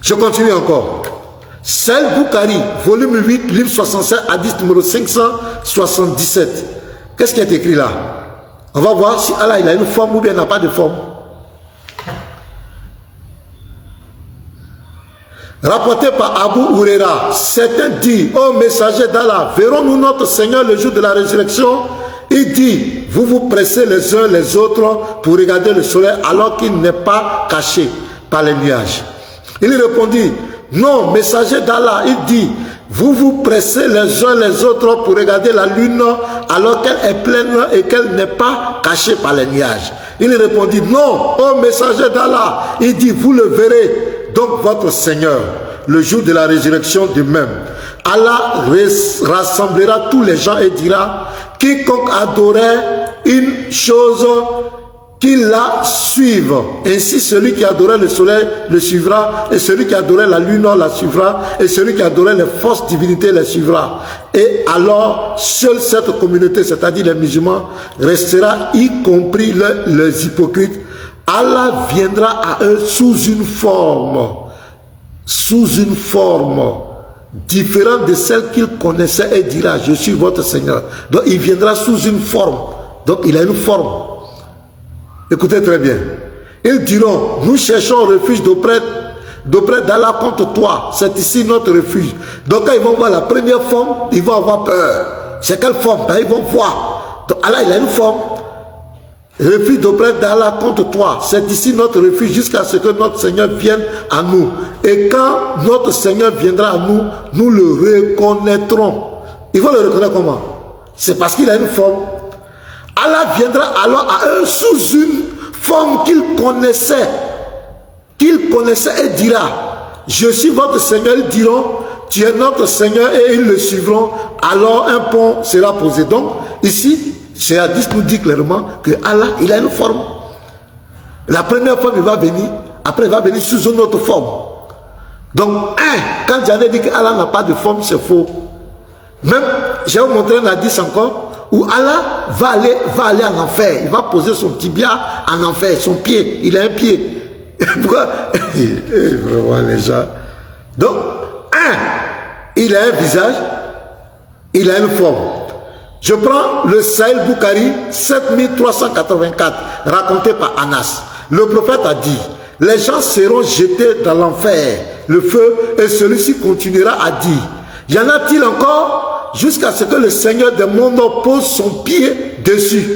Je continue encore. Sahih Bukhari, volume 8, livre 67, hadith numéro 577. Qu'est-ce qui est écrit là? On va voir si Allah il a une forme ou bien il n'a pas de forme. Rapporté par Abu Huraira, certains disent, ô messager d'Allah, verrons-nous notre Seigneur le jour de la résurrection? Il dit, vous vous pressez les uns les autres pour regarder le soleil alors qu'il n'est pas caché par les nuages. Il répondit, non, messager d'Allah, il dit, vous vous pressez les uns les autres pour regarder la lune alors qu'elle est pleine et qu'elle n'est pas cachée par les nuages. Il répondit, non, ô messager d'Allah, il dit, vous le verrez. Donc votre Seigneur, le jour de la résurrection de même, Allah rassemblera tous les gens et dira, quiconque adorait une chose, qu'il la suive. Ainsi celui qui adorait le soleil le suivra, et celui qui adorait la lune la suivra, et celui qui adorait les fausses divinités les suivra. Et alors, seule cette communauté, c'est-à-dire les musulmans, restera, y compris les hypocrites. Allah viendra à eux sous une forme différente de celle qu'ils connaissaient et dira, je suis votre Seigneur. Donc il viendra sous une forme. Donc il a une forme. Écoutez très bien. Ils diront, nous cherchons refuge d'auprès d'Allah contre toi. C'est ici notre refuge. Donc quand ils vont voir la première forme, ils vont avoir peur. C'est quelle forme? Ben, ils vont voir. Donc Allah il a une forme. Refuge d'auprès d'Allah contre toi. C'est ici notre refuge jusqu'à ce que notre Seigneur vienne à nous. Et quand notre Seigneur viendra à nous, nous le reconnaîtrons. Ils vont le reconnaître comment? C'est parce qu'il a une forme. Allah viendra alors à eux sous une forme qu'il connaissait et dira, je suis votre Seigneur. Ils diront, tu es notre Seigneur, et ils le suivront. Alors un pont sera posé. Donc ici, ce hadith nous dit clairement que Allah, il a une forme. La première forme, il va venir. Après, il va venir sous une autre forme. Donc, quand j'avais dit que Allah n'a pas de forme, c'est faux. Même, je vais vous montrer un hadith encore, où Allah va aller en enfer. Il va poser son tibia en enfer, son pied. Il a un pied. Pourquoi? Vraiment les gens. Donc, il a un visage, il a une forme. Je prends le Sahih Bukhari 7384, raconté par Anas. Le prophète a dit, les gens seront jetés dans l'enfer, le feu, et celui-ci continuera à dire, y en a-t-il encore jusqu'à ce que le Seigneur des mondes pose son pied dessus.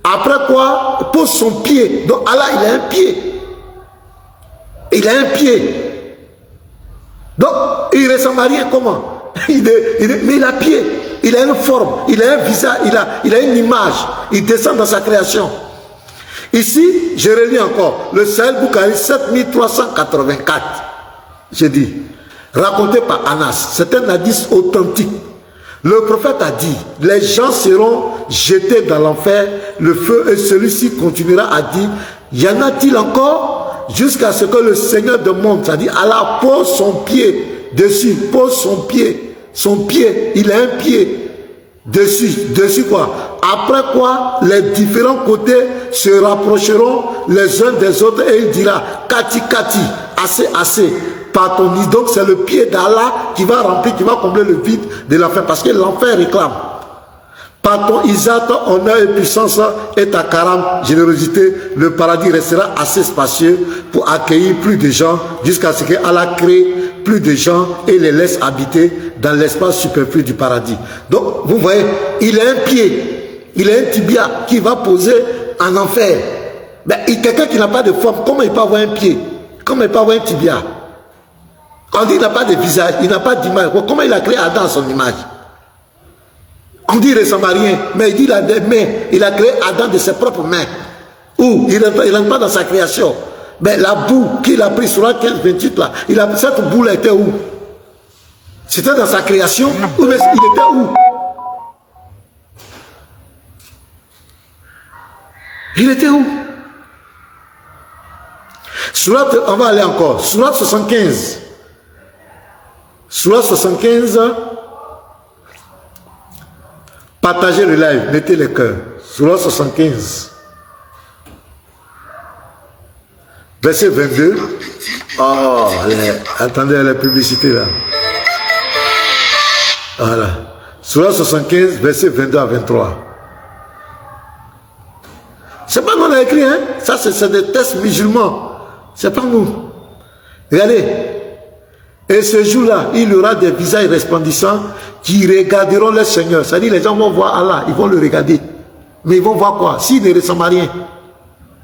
Après quoi, pose son pied. Donc Allah, il a un pied. Il a un pied. Donc, il ressemble à rien. Comment? Mais il a pied. Il a une forme. Il a un visage. Il a une image. Il descend dans sa création. Ici, je relis encore. Le Sahih Bukhari 7384. J'ai dit, raconté par Anas. C'est un hadith authentique. Le prophète a dit, les gens seront jetés dans l'enfer, le feu, et celui-ci continuera à dire, y en a-t-il encore jusqu'à ce que le Seigneur de monde, c'est-à-dire Allah, pose son pied dessus, pose son pied, il a un pied dessus quoi. Après quoi, les différents côtés se rapprocheront les uns des autres et il dira, Kati, Kati, assez. Donc c'est le pied d'Allah qui va remplir, qui va combler le vide de l'enfer, parce que l'enfer réclame. Par ton Isat, honneur et puissance et ta karam, générosité, le paradis restera assez spacieux pour accueillir plus de gens jusqu'à ce que Allah crée plus de gens et les laisse habiter dans l'espace superflu du paradis. Donc vous voyez, il a un pied, il a un tibia qui va poser en enfer. Mais quelqu'un qui n'a pas de forme, comment il peut avoir un pied? Comment il peut avoir un tibia? On dit qu'il n'a pas de visage, il n'a pas d'image. Comment il a créé Adam à son image? On dit qu'il ne ressemble à rien, mais il dit qu'il a des mains. Il a créé Adam de ses propres mains. Où? Il n'entre pas dans sa création. Mais la boue qu'il a prise sur la 15-28 là, cette boue là était où? C'était dans sa création ou il était où? Il était où? Surat, on va aller encore. Surat 75. Surat 75. Partagez le live, mettez les cœurs. Surat 75. Verset 22. Oh, attendez la publicité là. Voilà. Surat 75, verset 22 à 23. C'est pas nous on a écrit, hein? Ça, c'est des textes musulmans. C'est pas nous. Regardez. Et ce jour-là, il y aura des visages resplendissants qui regarderont le Seigneur. C'est-à-dire, les gens vont voir Allah, ils vont le regarder. Mais ils vont voir quoi? S'il ne ressemble à rien.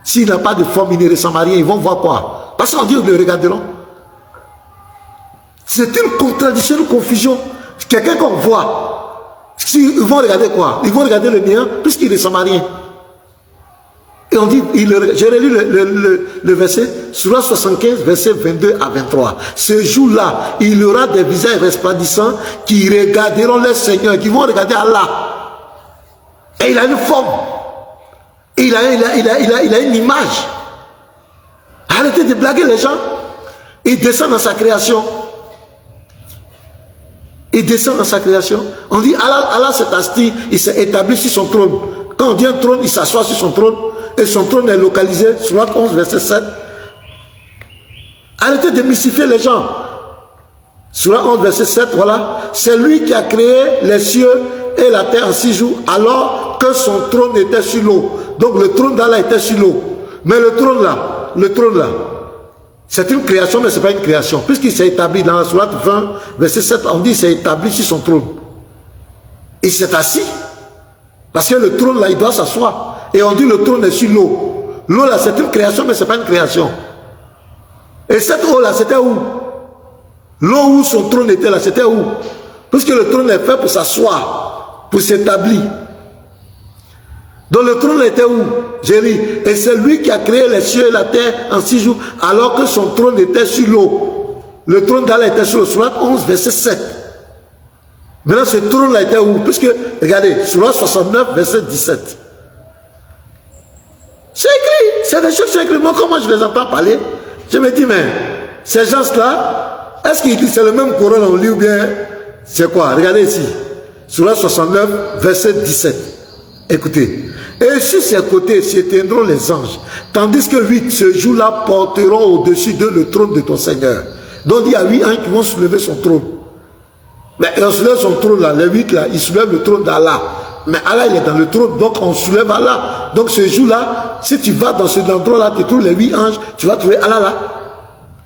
S'il n'a pas de forme, il ne ressemble à rien. Ils vont voir quoi? Parce qu'on dit qu'ils le regarderont. C'est une contradiction, une confusion. Quelqu'un qu'on voit, ils vont regarder quoi? Ils vont regarder le néant, puisqu'il ne ressemble à rien. Et on dit, j'ai relu le verset, Surah 75, verset 22 à 23. Ce jour-là, il y aura des visages resplendissants qui regarderont le Seigneur, qui vont regarder Allah. Et il a une forme. Il a une image. Arrêtez de blaguer les gens. Il descend dans sa création. Il descend dans sa création. On dit, Allah s'est assis, il s'est établi sur son trône. Quand on dit un trône, il s'assoit sur son trône. Et son trône est localisé, Surat 11, verset 7. Arrêtez de mystifier les gens. Surat 11, verset 7, voilà. C'est lui qui a créé les cieux et la terre en 6 jours, alors que son trône était sur l'eau. Donc le trône d'Allah était sur l'eau. Mais le trône là, c'est une création, mais ce n'est pas une création. Puisqu'il s'est établi dans la Surat 20, verset 7, on dit qu'il s'est établi sur son trône. Il s'est assis. Parce que le trône là, il doit s'asseoir. Et on dit le trône est sur l'eau. L'eau là, c'est une création, mais ce n'est pas une création. Et cette eau là, c'était où? L'eau où son trône était là, c'était où? Puisque le trône est fait pour s'asseoir, pour s'établir. Donc le trône était où? J'ai dit, et c'est lui qui a créé les cieux et la terre en 6 jours, alors que son trône était sur l'eau. Le trône d'Allah était sur l'eau. Surat 11, verset 7. Maintenant, ce trône là était où? Puisque, regardez, Surat 69, verset 17. C'est écrit, c'est des choses écrites. Moi, comment je les entends parler? Je me dis, mais ces gens-là, est-ce qu'ils disent c'est le même Coran on lit ou bien c'est quoi? Regardez ici, Surat 69, verset 17. Écoutez. Et sur ses côtés s'éteindront les anges, tandis que 8 ce jour-là porteront au-dessus de le trône de ton Seigneur. Donc il y a 8 anges qui vont soulever son trône. Mais on soulève son trône là, les 8 là, ils soulèvent le trône d'Allah. Mais Allah il est dans le trône, donc on soulève Allah. Donc ce jour-là, si tu vas dans cet endroit-là, tu trouves les 8 anges, tu vas trouver Allah là.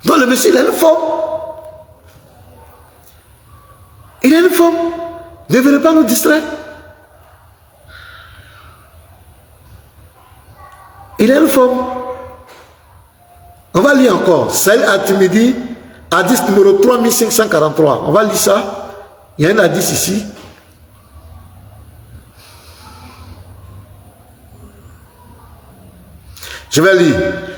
Donc le Messie, il a une forme. Il a une forme. Ne venez pas nous distraire. Il a une forme. On va lire encore. Saïd At-Tirmidhi, hadith numéro 3543. On va lire ça. Il y a un hadith ici. Je vais lire.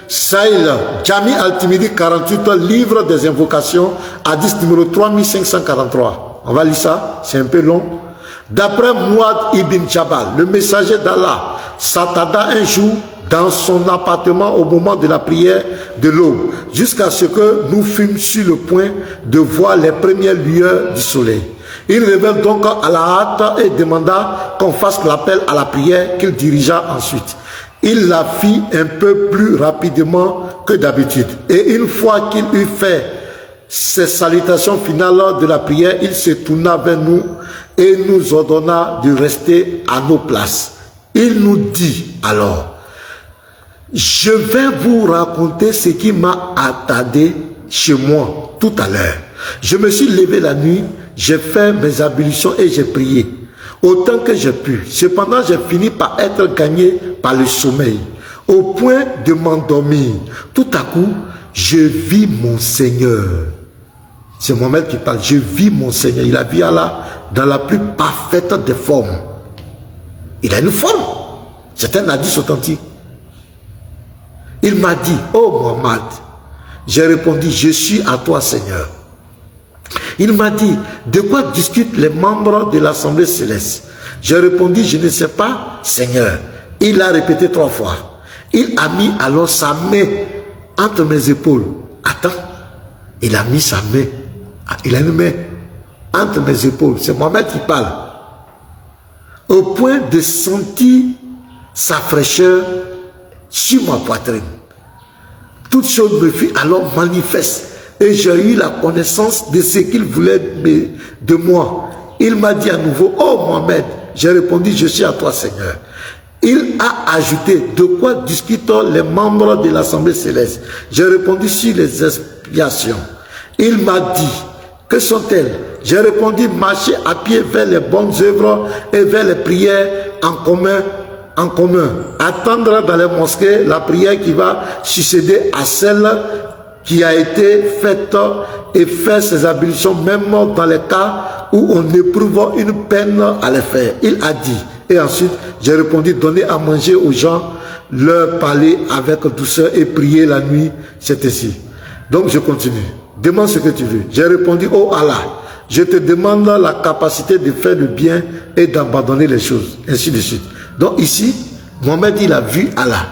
Saïd Jami Al-Tirmidhi 48, livre des invocations, hadith numéro 3543. On va lire ça. C'est un peu long. D'après Mouad ibn Jabal, le messager d'Allah, s'attarda un jour dans son appartement au moment de la prière de l'aube, jusqu'à ce que nous fûmes sur le point de voir les premières lueurs du soleil. Il revint donc à la hâte et demanda qu'on fasse l'appel à la prière, qu'il dirigea ensuite. Il la fit un peu plus rapidement que d'habitude. Et une fois qu'il eut fait ses salutations finales de la prière, il se tourna vers nous et nous ordonna de rester à nos places. Il nous dit alors: je vais vous raconter ce qui m'a attardé chez moi tout à l'heure. Je me suis levé la nuit, j'ai fait mes ablutions et j'ai prié autant que j'ai pu. Cependant, j'ai fini par être gagné par le sommeil, au point de m'endormir. Tout à coup, je vis mon Seigneur. C'est Mohamed qui parle. Je vis mon Seigneur. Il a vu Allah dans la plus parfaite des formes. Il a une forme. C'est un hadith authentique. Il m'a dit: oh Mohamed. J'ai répondu: je suis à toi, Seigneur. Il m'a dit: de quoi discutent les membres de l'Assemblée céleste? J'ai répondu: je ne sais pas, Seigneur. Il a répété 3 fois. Il a mis alors sa main entre mes épaules. Attends, il a mis sa main. Il a une main entre mes épaules. C'est Mohamed qui parle. Au point de sentir sa fraîcheur sur ma poitrine. Toute chose me fut alors manifeste et j'ai eu la connaissance de ce qu'il voulait de moi. Il m'a dit à nouveau: oh Mohamed. J'ai répondu: je suis à toi, Seigneur. Il a ajouté: de quoi discutent les membres de l'Assemblée céleste? J'ai répondu: sur les expiations. Il m'a dit: que sont-elles? J'ai répondu: marcher à pied vers les bonnes œuvres et vers les prières en commun. Attendre dans les mosquées la prière qui va succéder à celle qui a été faite et faire ses ablutions même dans les cas où on éprouve une peine à les faire. Il a dit, et ensuite j'ai répondu: donner à manger aux gens, leur parler avec douceur et prier la nuit, c'est ainsi. Donc je continue. Demande ce que tu veux. J'ai répondu: oh Allah, je te demande la capacité de faire le bien et d'abandonner les choses, ainsi de suite. Donc ici, Mohamed, il a vu Allah.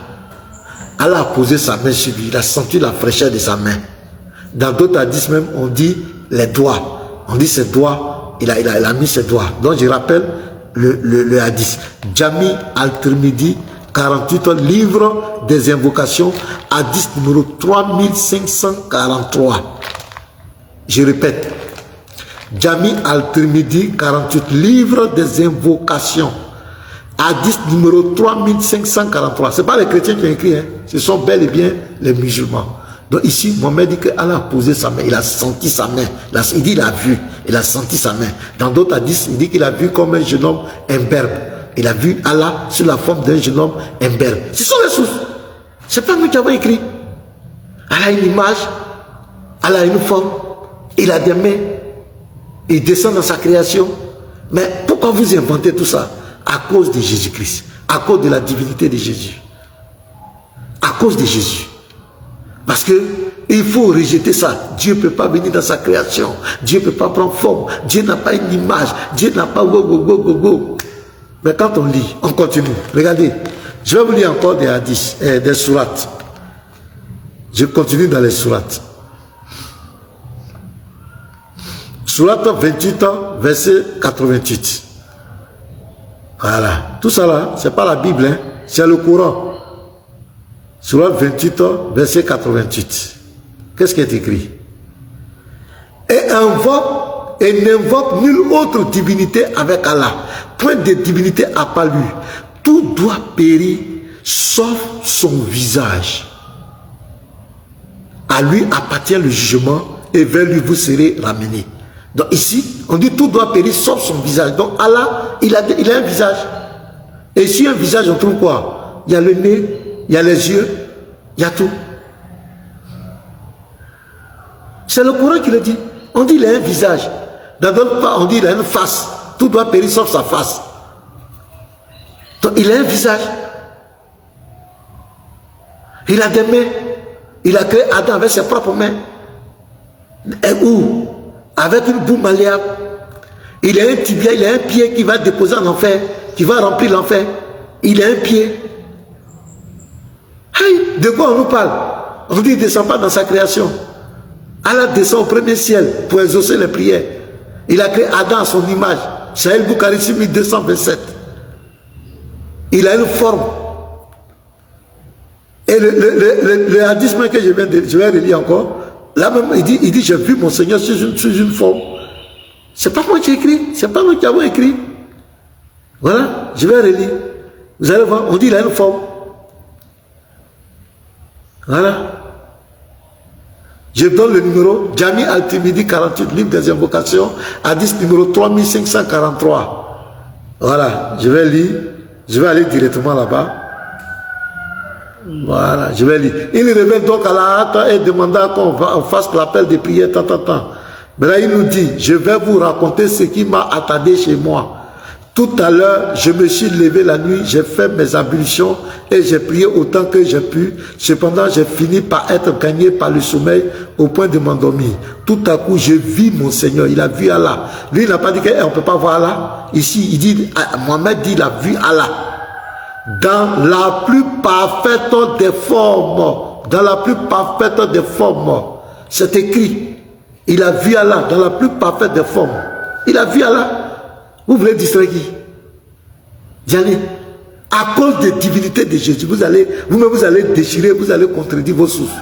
Allah a posé sa main sur lui, il a senti la fraîcheur de sa main. Dans d'autres hadiths même, on dit les doigts. On dit ses doigts, il a mis ses doigts. Donc je rappelle le hadith. Jami Al-Tirmidhi, 48, livre des invocations, hadith numéro 3543. Je répète. Jami Al-Tirmidhi, 48, livre des invocations. Hadith numéro 3543. Ce n'est pas les chrétiens qui ont écrit, hein. Ce sont bel et bien les musulmans. Donc ici, Mohamed dit qu'Allah a posé sa main, il a senti sa main. Il dit il a vu, il a senti sa main. Dans d'autres hadiths, il dit qu'il a vu comme un jeune homme imberbe. Il a vu Allah sous la forme d'un jeune homme imberbe. Ce sont les sources. Ce n'est pas nous qui avons écrit. Allah a une image, Allah a une forme, il a des mains, il descend dans sa création. Mais pourquoi vous inventez tout ça? À cause de Jésus-Christ, à cause de la divinité de Jésus, à cause de Jésus. Parce que il faut rejeter ça. Dieu ne peut pas venir dans sa création. Dieu ne peut pas prendre forme. Dieu n'a pas une image. Dieu n'a pas go. Mais quand on lit, on continue. Regardez, je vais vous lire encore des hadiths, des sourates. Je continue dans les sourates. Sourate 28, verset 88. Voilà. Tout ça là, c'est pas la Bible, hein? C'est le Coran. Surat 28, verset 88. Qu'est-ce qui est écrit? Et n'invoque nulle autre divinité avec Allah. Point de divinité à part lui. Tout doit périr, sauf son visage. À lui appartient le jugement et vers lui vous serez ramenés. Donc ici, on dit tout doit périr sauf son visage. Donc Allah, il a un visage. Et ici, un visage, on trouve quoi? Il y a le nez, il y a les yeux, il y a tout. C'est le Coran qui le dit. On dit il a un visage. Dans d'autres cas, on dit il a une face. Tout doit périr sauf sa face. Donc il a un visage. Il a des mains. Il a créé Adam avec ses propres mains. Et où? Avec une boue malléable. Il a un tibia, il a un pied qui va déposer en enfer, qui va remplir l'enfer. Il a un pied. Hey, de quoi on nous parle? On dit il ne descend pas dans sa création. Allah descend au premier ciel pour exaucer les prières. Il a créé Adam à son image. Sahel Bukhari 6227. Il a une forme. Et le hadith que je vais relire encore, là même il dit j'ai vu mon Seigneur sous une forme. C'est pas moi qui ai écrit, c'est pas nous qui avons écrit. Voilà, je vais relire. Vous allez voir, on dit il a une forme. Voilà. Je donne le numéro, Jami Al-Timidi 48, livre des invocations, hadith numéro 3543. Voilà, je vais lire, je vais aller directement là-bas. Voilà, je vais lire. Il révèle donc à la hâte et demanda qu'on fasse l'appel des prières, Mais là, il nous dit, je vais vous raconter ce qui m'a attardé chez moi. Tout à l'heure, je me suis levé la nuit, j'ai fait mes ablutions et j'ai prié autant que j'ai pu. Cependant, j'ai fini par être gagné par le sommeil au point de m'endormir. Tout à coup, je vis mon Seigneur. Il a vu Allah. Lui, il n'a pas dit qu'on ne peut pas voir Allah. Ici, il dit, Mohamed dit, il a vu Allah. Dans la plus parfaite des formes. Dans la plus parfaite des formes. C'est écrit. Il a vu Allah dans la plus parfaite des formes. Il a vu Allah. Vous voulez distraire qui? Diane, à cause des divinités de Jésus, vous-même vous allez déchirer, vous allez contredire vos sources.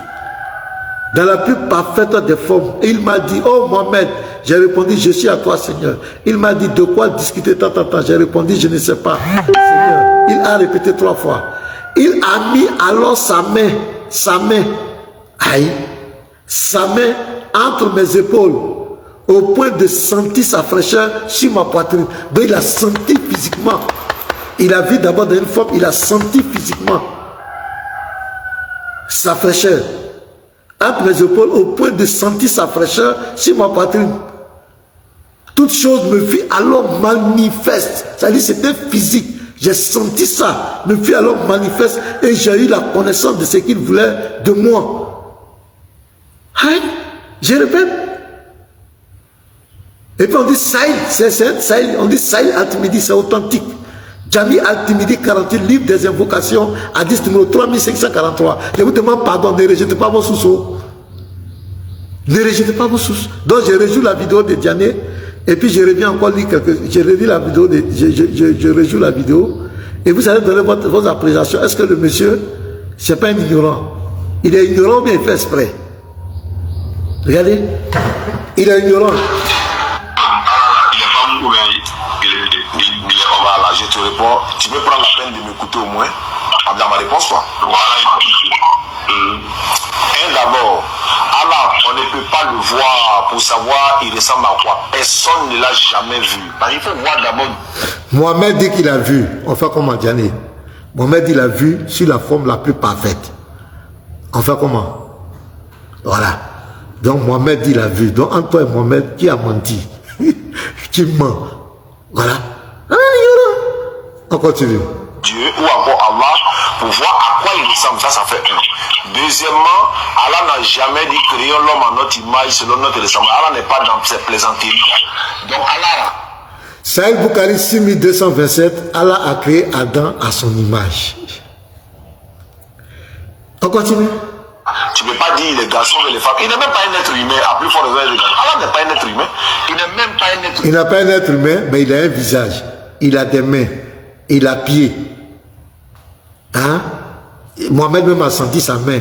Dans la plus parfaite des formes. Et il m'a dit, oh Mohamed, j'ai répondu, je suis à toi Seigneur. Il m'a dit, de quoi discuter tant. J'ai répondu, je ne sais pas. Seigneur, il a répété 3 fois. Il a mis alors sa main, entre mes épaules, au point de sentir sa fraîcheur sur ma poitrine. Donc il a senti physiquement. Il a vu d'abord dans une forme, il a senti physiquement sa fraîcheur. Entre mes épaules, au point de sentir sa fraîcheur sur ma poitrine. Toute chose me fit alors manifeste. C'est-à-dire c'était physique. J'ai senti ça, me fit alors manifeste et j'ai eu la connaissance de ce qu'il voulait de moi. Hein? Je répète. Et puis on dit Saïd, on dit Saïd Al-Timidi, c'est authentique. Jami Al-Timidi 48, livre des invocations, hadith numéro 3543. Je vous demande pardon, ne rejetez pas vos sources. Ne rejetez pas vos sources. Donc je rejoue la vidéo de Diané, et puis je reviens encore lire je relis la vidéo, je rejoue la vidéo, et vous allez donner vos appréciations. Est-ce que le monsieur, c'est pas un ignorant? Il est ignorant, mais il fait exprès. Regardez, il est ignorant. Voilà, je te réponds. Tu peux prendre la peine de m'écouter au moins dans ma réponse, quoi. Voilà. Et d'abord, Allah, on ne peut pas le voir pour savoir il ressemble à quoi. Personne ne l'a jamais vu. Il faut voir d'abord. Mohamed dit qu'il a vu. On fait comment, Diane? Mohamed dit qu'il a vu sur la forme la plus parfaite. On fait comment? Voilà. Donc Mohamed dit qu'il a vu. Donc entre toi et Mohamed, qui a menti? Qui ment? Voilà. On continue. Dieu ou encore Allah pour voir à quoi il ressemble, ça fait un. Deuxièmement, Allah n'a jamais dit créons l'homme à notre image selon notre ressemblance. Allah n'est pas dans ses plaisanteries. Donc Allah. Sahel Bukhari 6227, Allah a créé Adam à son image. On continue. Tu ne peux pas dire les garçons et les femmes. Il n'est même pas un être humain, à plus fort raison les garçons. Allah n'est pas un être humain. Il n'est même pas un être humain. Il n'a pas un être humain, mais il a un visage. Il a des mains. et il a pied. Hein? Mohamed même a senti sa main.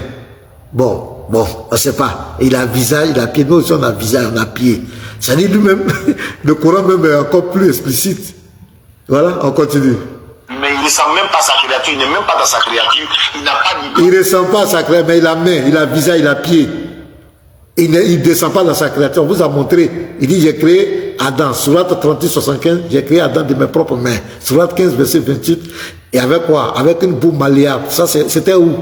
Bon, on ne sait pas. Il a visage, il a pied. Nous aussi on a visage, on a pied. Ça dit lui-même, le Coran même est encore plus explicite. Voilà, on continue. Mais il ne ressent même pas sa créature, il n'est même pas dans sa créature, il n'a pas d'idée. Il ne ressent pas sa créature, mais il a main, il a visage, il a pied. Il ne descend pas dans sa créature. On vous a montré. Il dit, j'ai créé Adam. Sourate 38, 75, j'ai créé Adam de mes propres mains. Sourate 15, verset 28. Et avec quoi? Avec une boue malléable. Ça, c'était où?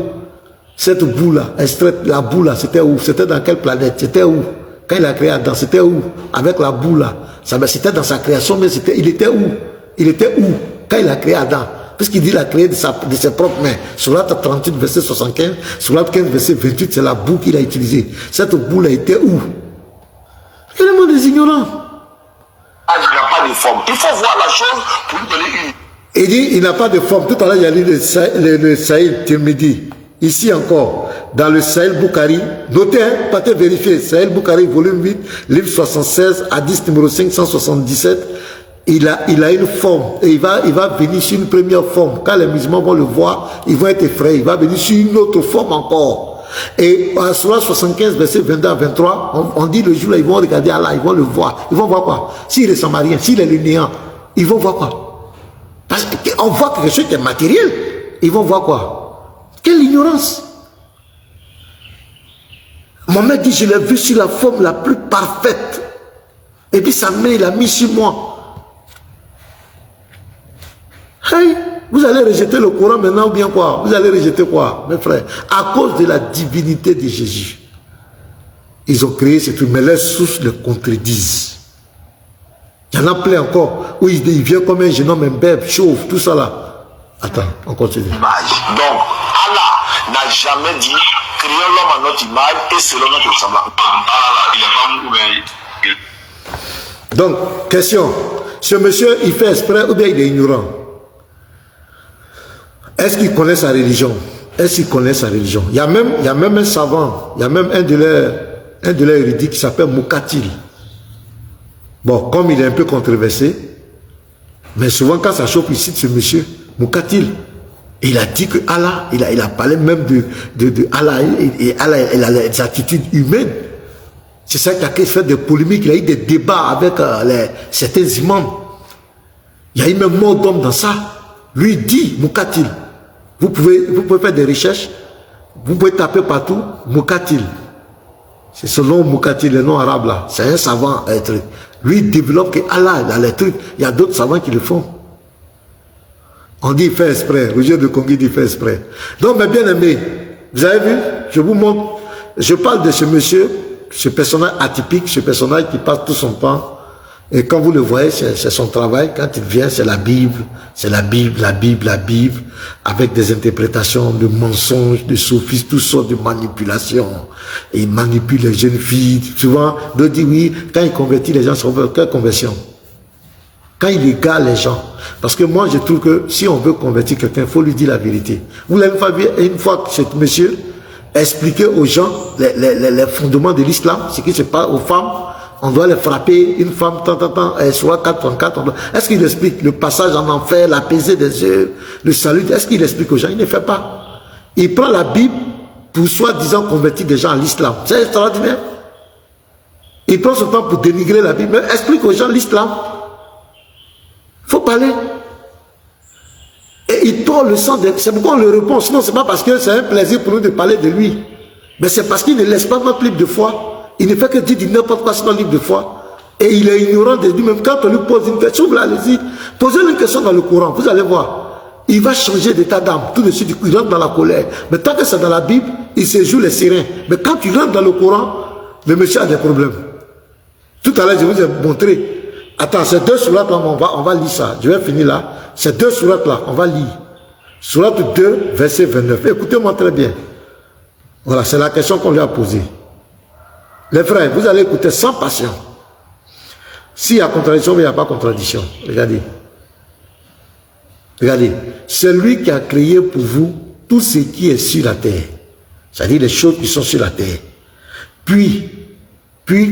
Cette boue-là, extraite, la boue-là, c'était où? C'était dans quelle planète? C'était où? Quand il a créé Adam, c'était où? Avec la boue-là. C'était dans sa création, mais il était où? Il était où? Quand il a créé Adam? Puisqu'il dit qu'il a créé de ses propres mains. Sourate 38, verset 75, Sourate 15, verset 28, c'est la boue qu'il a utilisée. Cette boue-là était où? Il y a le monde des ignorants. Il n'a pas de forme. Il faut voir la chose pour lui donner une. Il dit, il n'a pas de forme. Tout à l'heure, il y a lu le Sahel Tirmidhi. Ici encore, dans le Sahel Bukhari, notez, partez vérifier, Sahel Bukhari, volume 8, livre 76, hadith numéro 577, il a une forme, et il va venir sur une première forme. Quand les musulmans vont le voir, ils vont être effrayés, il va venir sur une autre forme encore. Et à Surah 75, verset 22 à 23, on dit le jour là, ils vont regarder Allah, ils vont le voir. Ils vont voir quoi? S'il est samarien, s'il est le néant, ils vont voir quoi? Parce qu'on voit quelque chose qui est matériel. Ils vont voir quoi? Quelle ignorance! Mohamed dit, je l'ai vu sur la forme la plus parfaite. Et puis sa main, il a mis sur moi. Hey, vous allez rejeter le Coran maintenant ou bien quoi? Vous allez rejeter quoi, mes frères? À cause de la divinité de Jésus. Ils ont créé ce truc, mais leurs sources le contredisent. Il y en a plein encore, où il vient comme un jeune homme, un bébé, chauve, tout ça là. Attends, on continue. Donc, Allah n'a jamais dit, créons l'homme à notre image et selon notre ressemblance. Donc, question. Ce monsieur, il fait exprès ou bien il est ignorant? Est-ce qu'il connaît sa religion? Est-ce qu'il connaît sa religion? Il y a même un savant, il y a même un de leurs érudits qui s'appelle Mukatil. Bon, comme il est un peu controversé, mais souvent quand ça chauffe, il cite ce monsieur, Mukatil. Il a dit que Allah, il a parlé même de Allah, et Allah, il a les attitudes humaines. C'est ça qui a fait des polémiques, il a eu des débats avec certains imams. Il y a eu même mort d'homme dans ça. Lui dit, Mukatil. Vous pouvez faire des recherches, vous pouvez taper partout, Mukatil. C'est ce nom Mukatil, le nom arabe là. C'est un savant, un truc. Lui il développe que Allah, dans les trucs, il y a d'autres savants qui le font. On dit il fait exprès, Roger de Congo dit il fait exprès. Donc mes bien-aimés, vous avez vu, je vous montre, je parle de ce monsieur, ce personnage atypique, ce personnage qui passe tout son temps. Et quand vous le voyez, c'est son travail. Quand il vient, c'est la Bible. C'est la Bible, la Bible, la Bible. Avec des interprétations de mensonges, de sophismes, toutes sortes de manipulations. Et il manipule les jeunes filles. Souvent, on dit oui, quand il convertit les gens, c'est quelle conversion? Quand il égale les gens. Parce que moi, je trouve que si on veut convertir quelqu'un, il faut lui dire la vérité. Vous l'avez vu une fois que ce monsieur expliquait aux gens les fondements de l'islam, ce qui se passe aux femmes. On doit les frapper, une femme, soit 434. Est-ce qu'il explique le passage en enfer, la pesée des yeux, le salut? Est-ce qu'il explique aux gens? Il ne fait pas. Il prend la Bible pour soi-disant convertir des gens à l'islam. C'est extraordinaire. Il prend son temps pour dénigrer la Bible. Mais explique aux gens l'islam. Il faut parler. Et il tord le sang. C'est pourquoi on le répond. Sinon, ce n'est pas parce que c'est un plaisir pour nous de parler de lui. Mais c'est parce qu'il ne laisse pas notre livre de foi. Il ne fait que dire n'importe quoi sur le livre de foi. Et il est ignorant de lui-même. Quand on lui pose une question, vous allez-y, posez-lui une question dans le Coran, vous allez voir. Il va changer d'état d'âme. Tout de suite, il rentre dans la colère. Mais tant que c'est dans la Bible, il se joue les sirènes. Mais quand il rentre dans le Coran, le monsieur a des problèmes. Tout à l'heure, je vous ai montré. Attends, ces deux sourates-là, on va lire ça. Je vais finir là. Ces deux sourates-là, on va lire. Sourate 2, verset 29. Écoutez-moi très bien. Voilà, c'est la question qu'on lui a posée. Les frères, vous allez écouter sans passion. S'il y a contradiction, mais il n'y a pas contradiction. Regardez. Regardez. C'est lui qui a créé pour vous tout ce qui est sur la terre. C'est-à-dire les choses qui sont sur la terre. Puis,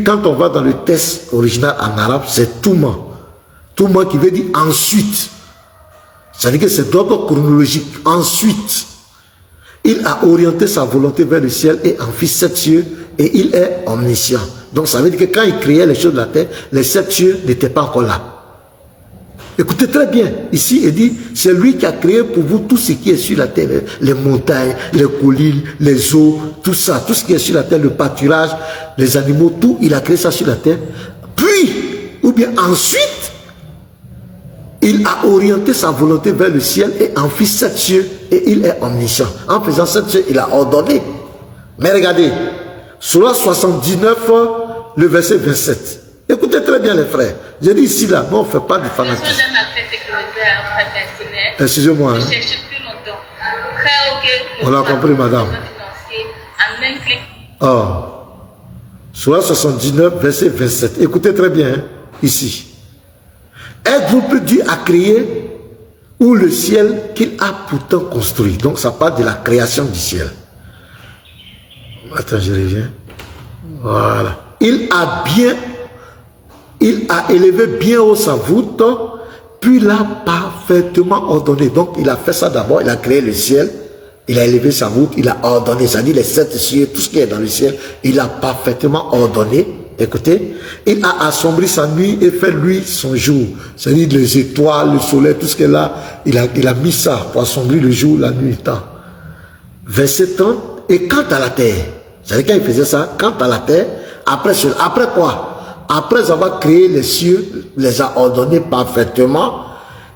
quand on va dans le texte original en arabe, c'est Touma. Touma qui veut dire ensuite. C'est-à-dire que c'est d'ordre chronologique. Ensuite, il a orienté sa volonté vers le ciel et en fit 7 cieux et il est omniscient. Donc ça veut dire que quand il créait les choses de la terre, les 7 cieux n'étaient pas encore là. Écoutez très bien, ici il dit, c'est lui qui a créé pour vous tout ce qui est sur la terre, les montagnes, les collines, les eaux, tout ça, tout ce qui est sur la terre, le pâturage, les animaux, tout, il a créé ça sur la terre. Puis, ou bien ensuite, il a orienté sa volonté vers le ciel et en fit 7 cieux et il est omniscient. En faisant 7 cieux, il a ordonné. Mais regardez, Sourate 79, le verset 27. Écoutez très bien les frères. J'ai dit ici, là, on ne fait pas du fanatisme. Excusez-moi. Hein. On l'a compris, madame. Oh. Sourate 79, verset 27. Écoutez très bien, hein, ici. Êtes-vous plus Dieu à créer ou le ciel qu'il a pourtant construit? Donc ça parle de la création du ciel. Attends, je reviens. Voilà. Il a élevé bien haut sa voûte, puis l'a parfaitement ordonné. Donc il a fait ça d'abord, il a créé le ciel, il a élevé sa voûte, il a ordonné, c'est-à-dire les 7 cieux, tout ce qui est dans le ciel, il a parfaitement ordonné. Écoutez, il a assombri sa nuit et fait lui son jour. C'est-à-dire les étoiles, le soleil, tout ce qu'il a, il a mis ça pour assombrir le jour, la nuit, le temps. Verset 30, et quant à la terre, c'est-à-dire quand il faisait ça, quant à la terre, après quoi? Après avoir créé les cieux, les a ordonnés parfaitement,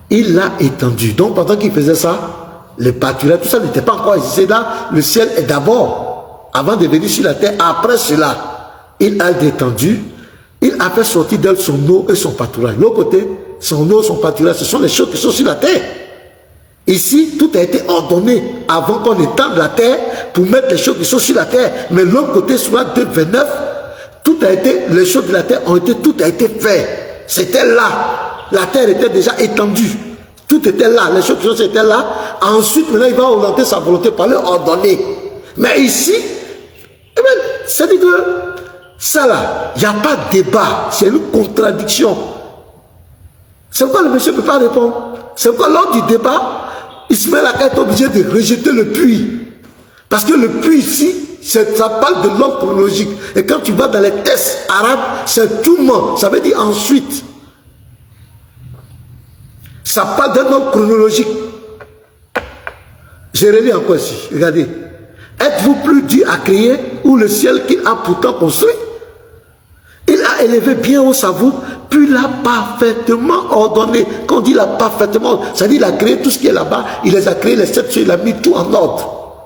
il l'a étendu. Donc pendant qu'il faisait ça, les pâturages, tout ça n'était pas encore ici. C'est là, le ciel est d'abord, avant de venir sur la terre, après cela. Il a détendu, il a fait sortir d'elle son eau et son pâturage. L'autre côté, son eau, son pâturage, ce sont les choses qui sont sur la terre. Ici, tout a été ordonné avant qu'on étende la terre pour mettre les choses qui sont sur la terre. Mais l'autre côté, sur la 2:29, tout a été, les choses de la terre ont été, tout a été fait. C'était là. La terre était déjà étendue. Tout était là. Les choses qui sont étaient là. Ensuite, maintenant, il va orienter sa volonté par le ordonner. Mais ici, eh bien, c'est-à-dire que ça là, il n'y a pas de débat, c'est une contradiction. C'est pourquoi le monsieur ne peut pas répondre. C'est pourquoi lors du débat, Ismaël Aka est obligé de rejeter le puits. Parce que le puits ici, ça parle de l'ordre chronologique. Et quand tu vas dans les textes arabes, c'est tout le monde. Ça veut dire ensuite. Ça parle d'un ordre chronologique. Je relis encore ici. Regardez. Êtes-vous plus Dieu à créer ou le ciel qu'il a pourtant construit? Il a élevé bien haut sa voûte, puis l'a parfaitement ordonné. Quand on dit l'a parfaitement, ça dit il a créé tout ce qui est là-bas, il les a créés, les 7 cieux, il a mis tout en ordre.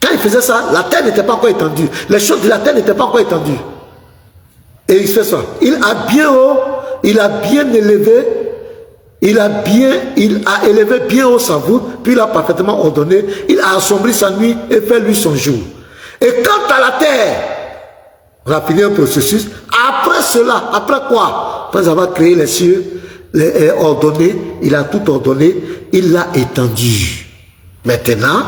Quand il faisait ça, la terre n'était pas encore étendue. Les choses de la terre n'étaient pas encore étendues. Et il fait ça. Il a bien haut, il a bien élevé, il a élevé bien haut sa voûte, puis il a parfaitement ordonné, il a assombri sa nuit et fait lui son jour. Et quant à la terre, on a fini un processus. Après cela, après quoi? Après avoir créé les cieux, les ordonné, il a tout ordonné, il l'a étendu. Maintenant,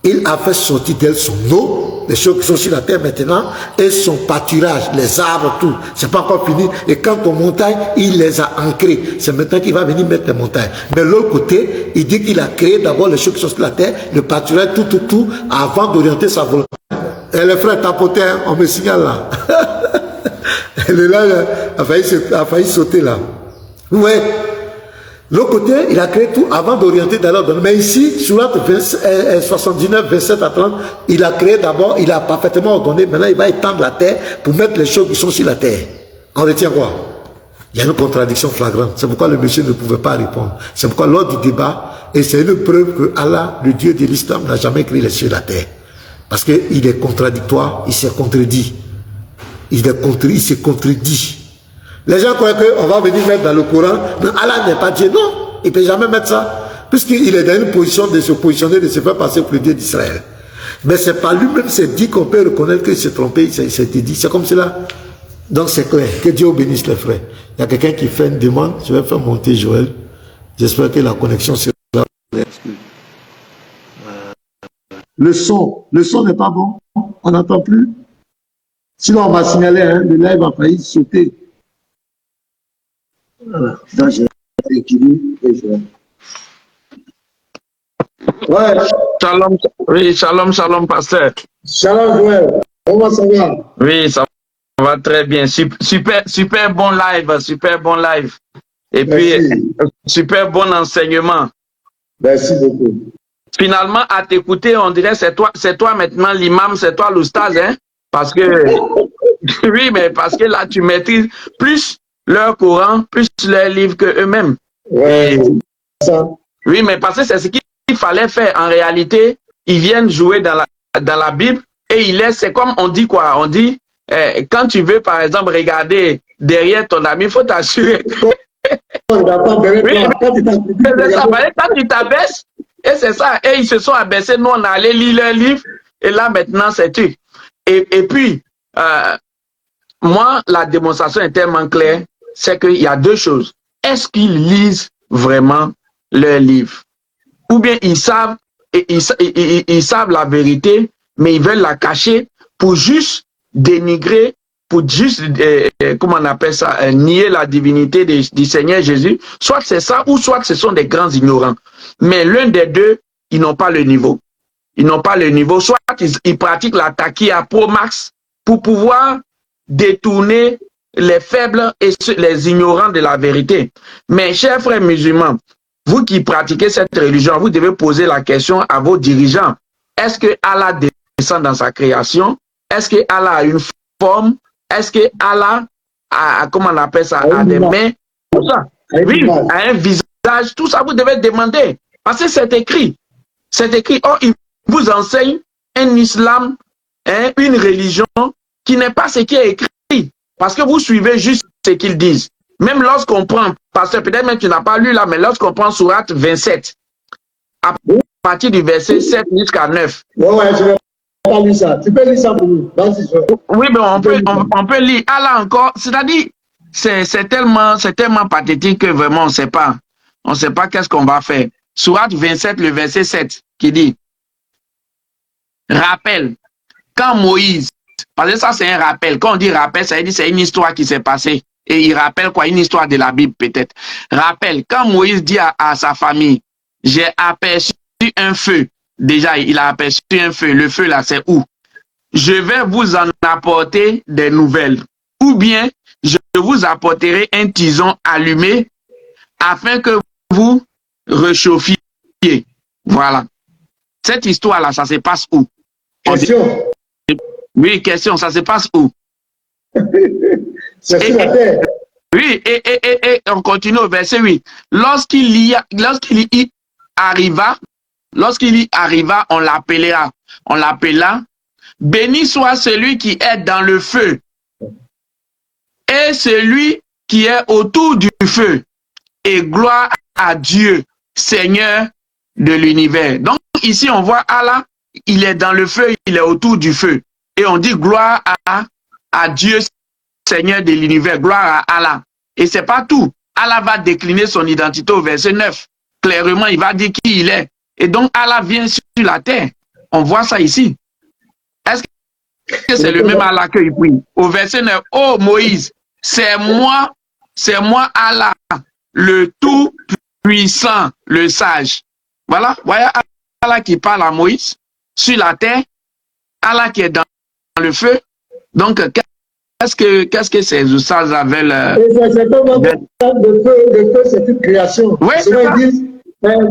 il a fait sortir d'elle son eau, les choses qui sont sur la terre maintenant, et son pâturage, les arbres, tout. C'est pas encore fini. Et quant aux montagnes, il les a ancrées. C'est maintenant qu'il va venir mettre les montagnes. Mais l'autre côté, il dit qu'il a créé d'abord les choses qui sont sur la terre, le pâturage, tout, avant d'orienter sa volonté. Et le frère tapotait, hein, on me signale là. Elle est là, a failli sauter là. Ouais. L'autre côté, il a créé tout avant d'orienter dans l'ordre. Mais ici, sur la 79, 27 à 30, il a créé d'abord, il a parfaitement ordonné. Maintenant, il va étendre la terre pour mettre les choses qui sont sur la terre. On retient quoi? Il y a une contradiction flagrante. C'est pourquoi le monsieur ne pouvait pas répondre. C'est pourquoi lors du débat, et c'est une preuve que Allah, le Dieu de l'islam, n'a jamais créé les cieux et la terre. Parce qu'il est contradictoire, il s'est contredit. Il s'est contredit. Les gens croient qu'on va venir mettre dans le Coran, mais Allah n'est pas Dieu. Non, il ne peut jamais mettre ça. Puisqu'il est dans une position de se positionner, de se faire passer pour le Dieu d'Israël. Mais c'est pas lui-même, c'est dit qu'on peut reconnaître qu'il s'est trompé, il s'est dit. C'est comme cela. Donc c'est clair. Que Dieu bénisse les frères. Il y a quelqu'un qui fait une demande. Je vais faire monter Joël. J'espère que la connexion sera claire. Le son n'est pas bon. On n'entend plus. Sinon, on va signaler, hein, le live a failli sauter. Voilà. Donc, j'ai équilibre et je... Ouais. Shalom, oui, shalom, shalom, pasteur. Shalom, Joël. Comment ça va? Oui, ça va très bien. Super bon live, super bon live. Et Merci. puis, super bon enseignement. Merci beaucoup. Finalement, à t'écouter, on dirait c'est toi maintenant l'imam, c'est toi l'oustaz, hein? Parce que, oui, mais parce que là, tu maîtrises plus leur Coran, plus leurs livres que eux-mêmes. Ouais, ça. Oui, mais parce que c'est ce qu'il fallait faire. En réalité, ils viennent jouer dans la Bible et ils laissent, c'est comme on dit quoi? On dit, quand tu veux, par exemple, regarder derrière ton ami, il faut t'assurer. Oui, c'est ça. Quand tu t'abaisses, et c'est ça. Et ils se sont abaissés, nous, on allait lire leur livre, et là, maintenant, c'est tout. Et puis, moi, la démonstration est tellement claire, c'est qu'il y a deux choses. Est-ce qu'ils lisent vraiment leur livre? Ou bien ils savent la vérité, mais ils veulent la cacher pour juste dénigrer, pour juste, comment on appelle ça, nier la divinité du Seigneur Jésus. Soit c'est ça, ou soit ce sont des grands ignorants. Mais l'un des deux, ils n'ont pas le niveau. Ils n'ont pas le niveau. Soit ils pratiquent la taquilla pro max pour pouvoir détourner les faibles et les ignorants de la vérité. Mais chers frères musulmans, vous qui pratiquez cette religion, vous devez poser la question à vos dirigeants. Est-ce que Allah descend dans sa création? Est-ce que Allah a une forme? Est-ce que Allah a, comment on appelle ça, a des mains? Tout ça. Oui, a un visage. Tout ça, vous devez demander. Parce que c'est écrit. C'est écrit. Oh, il vous enseigne un islam, hein, une religion qui n'est pas ce qui est écrit. Parce que vous suivez juste ce qu'ils disent. Même lorsqu'on prend, parce que peut-être même tu n'as pas lu là, mais lorsqu'on prend Sourate 27, à partir du verset 7 jusqu'à 9. Ouais, je vais pas lire ça. Tu peux lire ça pour nous. Oui, mais on peut lire. Ah là encore, c'est-à-dire, c'est tellement pathétique que vraiment on ne sait pas qu'est-ce qu'on va faire. Sourate 27, le verset 7, qui dit, rappel, quand Moïse, parce que ça c'est un rappel, quand on dit rappel, ça veut dire c'est une histoire qui s'est passée. Et il rappelle quoi? Une histoire de la Bible peut-être. Rappelle, quand Moïse dit à sa famille, j'ai aperçu un feu. Déjà, il a aperçu un feu. Le feu là, c'est où? Je vais vous en apporter des nouvelles. Ou bien, je vous apporterai un tison allumé afin que vous réchauffiez. Voilà. Cette histoire-là, ça se passe où? Question. Oui, question, ça se passe où? C'est sur la terre. Oui, et on continue au verset 8. Lorsqu'il y arriva, on l'appellera. On l'appela. Béni soit celui qui est dans le feu et celui qui est autour du feu. Et gloire à Dieu, Seigneur de l'univers. Donc ici, on voit Allah, il est dans le feu, il est autour du feu. Et on dit gloire à Dieu, Seigneur de l'univers, gloire à Allah. Et c'est pas tout. Allah va décliner son identité au verset 9. Clairement, il va dire qui il est. Et donc, Allah vient sur la terre. On voit ça ici. Est-ce que c'est le même Allah qu'il prie? Au verset 9, oh Moïse, c'est moi Allah, le tout-puissant, le sage. Voilà, voyez Allah qui parle à Moïse sur la terre, Allah qui est dans le feu. Donc, qu'est-ce que ces oustazes avaient le feu, c'est une création. Oui, c'est ça. Ils disent,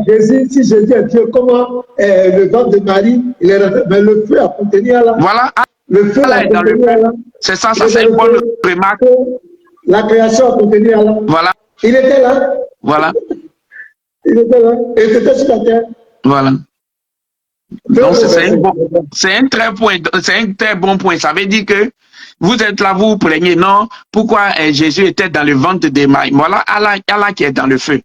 Jésus, si Jésus est Dieu, comment le ventre de Marie, il est rentré, mais le feu a contenu Allah. Voilà, le feu a contenu Allah. C'est ça, ça c'est une bonne remarque. La création a contenu Allah. Voilà. Il était là. Voilà. Il était là. Et il était sur la terre. Voilà. Donc, c'est un très bon point. Ça veut dire que vous êtes là, vous vous plaignez, non? Pourquoi Jésus était dans le ventre de Marie? Voilà, Allah qui est dans le feu.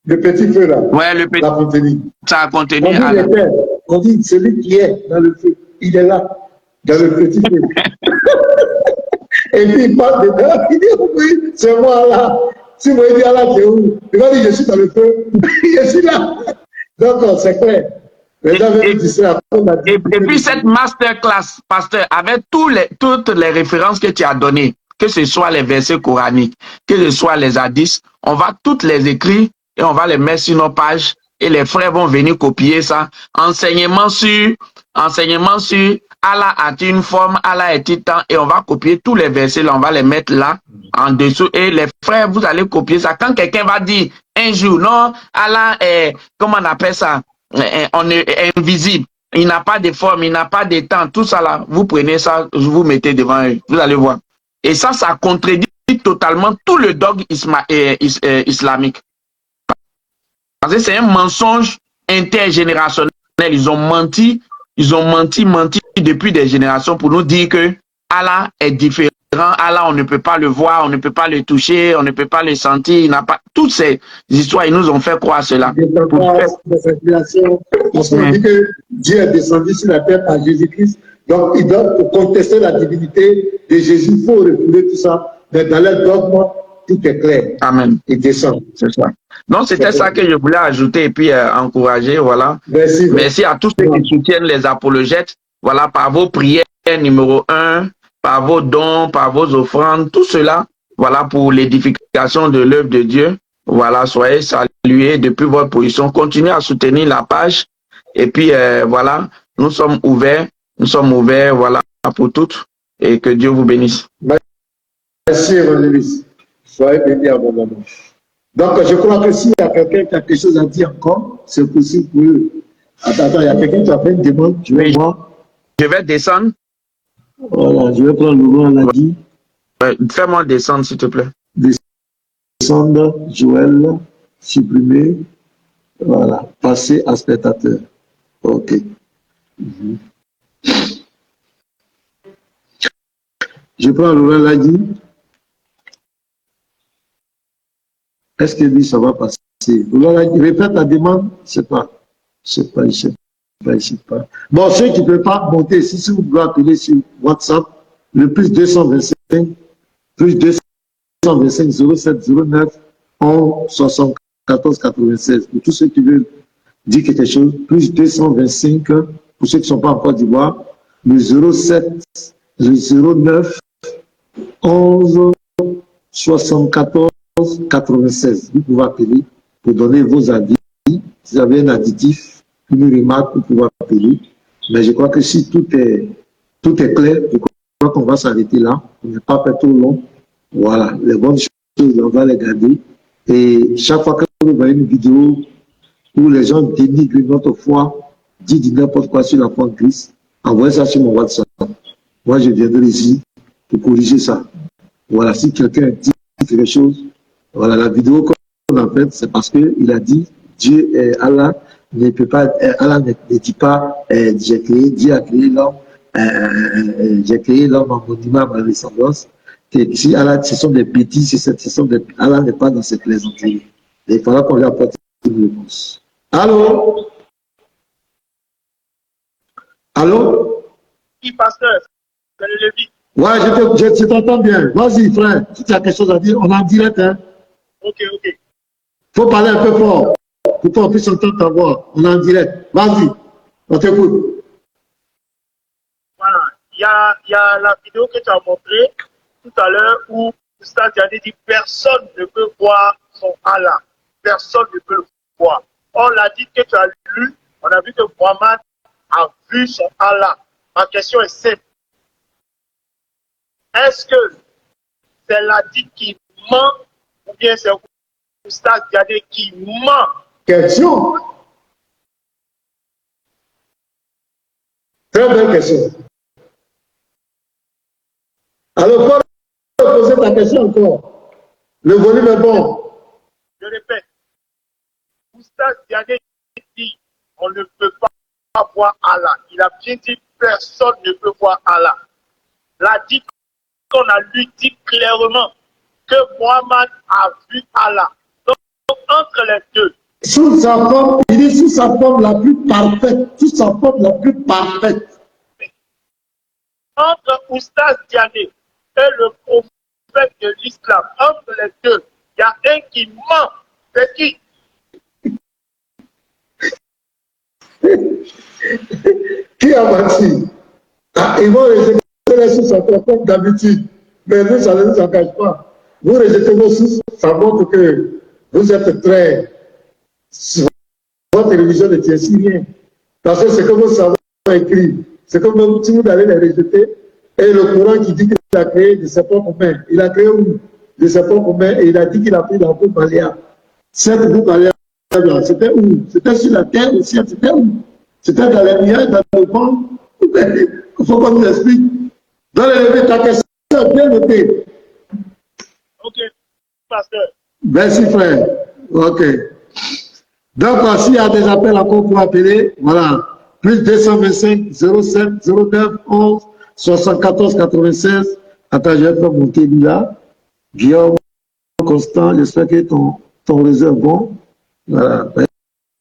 Le petit feu là. Ouais, le petit. Ça a contenu. Ça a contenu. On dit celui qui est dans le feu, il est là, dans le petit feu. Et puis il parle dedans, il dit oui, c'est moi là. Si moi il dit Allah, tu es où? Il va dire je suis dans le feu. Je suis là. Donc c'est clair. Et puis cette masterclass, pasteur, avec toutes les références que tu as données, que ce soit les versets coraniques, que ce soit les hadiths, on va toutes les écrire et on va les mettre sur nos pages et les frères vont venir copier ça. Enseignement sur Allah a une forme, Allah est un temps, et on va copier tous les versets là, on va les mettre là, en dessous, et les frères, vous allez copier ça. Quand quelqu'un va dire un jour, non, Allah est, comment on appelle ça, on est invisible, il n'a pas de forme, il n'a pas de temps, tout ça là, vous prenez ça, vous mettez devant eux, vous allez voir. Et ça contredit totalement tout le dogme islamique. Parce que c'est un mensonge intergénérationnel. Ils ont menti depuis des générations pour nous dire que Allah est différent. Allah, on ne peut pas le voir, on ne peut pas le toucher, on ne peut pas le sentir. Il n'a pas toutes ces histoires, ils nous ont fait croire cela. Parce qu'on dit que Dieu est descendu sur la terre par Jésus-Christ. Donc, ils doivent contester la divinité de Jésus. Il faut refuser tout ça. Mais dans leur dogme, tout est clair. Amen. Ils descendent. C'est ça. Donc, c'était ça que je voulais ajouter et puis encourager. Voilà. Merci à tous ceux qui soutiennent les apologètes. Voilà, par vos prières, numéro 1, par vos dons, par vos offrandes, tout cela, voilà, pour l'édification de l'œuvre de Dieu. Voilà, soyez salués depuis votre position. Continuez à soutenir la page. Et puis, voilà, nous sommes ouverts, voilà, pour toutes. Et que Dieu vous bénisse. Merci, évangéliste. Soyez bénis abondamment. Donc, je crois que s'il y a quelqu'un qui a quelque chose à dire encore, c'est possible pour eux. Attends, il y a quelqu'un qui a fait une demande. Je vais voir. Je vais descendre. Voilà, je vais prendre le nom, on l'a dit. Fais-moi descendre, s'il te plaît. Descendre, Joël, supprimer. Voilà, passer à spectateur. OK. Je prends Laurent Ladi. Est-ce que lui, ça va passer? Laurent Ladi, répète ta demande. Je sais pas. Bon, ceux qui ne peuvent pas monter ici, si vous pouvez appeler sur WhatsApp, le plus 225, 07 09 11 74 96. Pour tous ceux qui veulent dire quelque chose, plus 225, pour ceux qui ne sont pas en Côte d'Ivoire, le 09 11 74 96. Vous pouvez appeler pour donner vos avis. Si vous avez un additif, une remarque, vous pouvez appeler. Mais je crois que si tout est clair, je crois qu'on va s'arrêter là. On n'est pas fait trop long. Voilà, les bonnes choses, on va les garder. Et chaque fois que vous voyez une vidéo où les gens dénigrent notre foi, disent n'importe quoi sur la foi de Christ, envoyez ça sur mon WhatsApp. Moi, je viendrai ici pour corriger ça. Voilà, si quelqu'un dit quelque chose, voilà, la vidéo qu'on a faite, c'est parce qu'il a dit Dieu, Allah ne peut pas, Allah ne dit pas, j'ai créé, Dieu a créé l'homme, j'ai créé l'homme en mon image, à ma ressemblance. Que si Allah, ce sont des bêtises, Allah n'est pas dans cette plaisanterie. Et il faudra qu'on lui apporte une réponse. Allô? Allô? Oui, pasteur, c'est le Lévi. Ouais, je t'entends bien. Vas-y, frère, si tu as quelque chose à dire, on est en direct, hein? Ok. Faut parler un peu fort, pour qu'on puisse entendre ta voix. On est en direct. Vas-y, on t'écoute. Voilà, il y a la vidéo que tu as montrée tout à l'heure où Oustaz Diané dit personne ne peut voir son Allah. Personne ne peut le voir. On l'a dit que tu as lu, on a vu que Muhammad a vu son Allah. Ma question est simple. Est-ce que c'est l'adit qui ment ou bien c'est Oustaz Diané qui ment? Question. Très belle question. Alors, Paul, poser ta question encore. Le volume est bon. Je répète. Oustaz Diané dit on ne peut pas voir Allah. Il a bien dit personne ne peut voir Allah. L'adit qu'on a lu dit clairement que Muhammad a vu Allah. Donc, entre les deux. Sous sa forme, il est sous sa forme la plus parfaite. Sous sa forme la plus parfaite. Entre Oustaz Diané et le prophète de l'islam, entre les deux, il y a un qui ment. C'est qui? Qui a menti? Ils vont rejeter les sources comme d'habitude. Mais nous, ça ne nous engage pas. Vous rejetez vos sources, ça montre que vous êtes très... télévision ne tient si rien. Parce que c'est que vos savants écrit. C'est comme même si vous allez les rejeter, et le Coran qui dit qu'il a créé de ses propres mains. Il a créé où? De ses propres mains, et il a dit qu'il a pris la coupe Malia. Cette coupe Malia, c'était où? C'était sur la terre, au ciel, c'était où? C'était dans les nuages, dans le vent. Il faut qu'on nous explique. Dans les levées, ta question est bien notée. Ok, pasteur. Merci, frère. Ok. Donc, s'il y a des appels encore pour appeler, voilà. Plus 225 07 09 11 74 96. Attends, je vais faire monter lui là. Guillaume Constant, j'espère que ton réseau est bon. Voilà.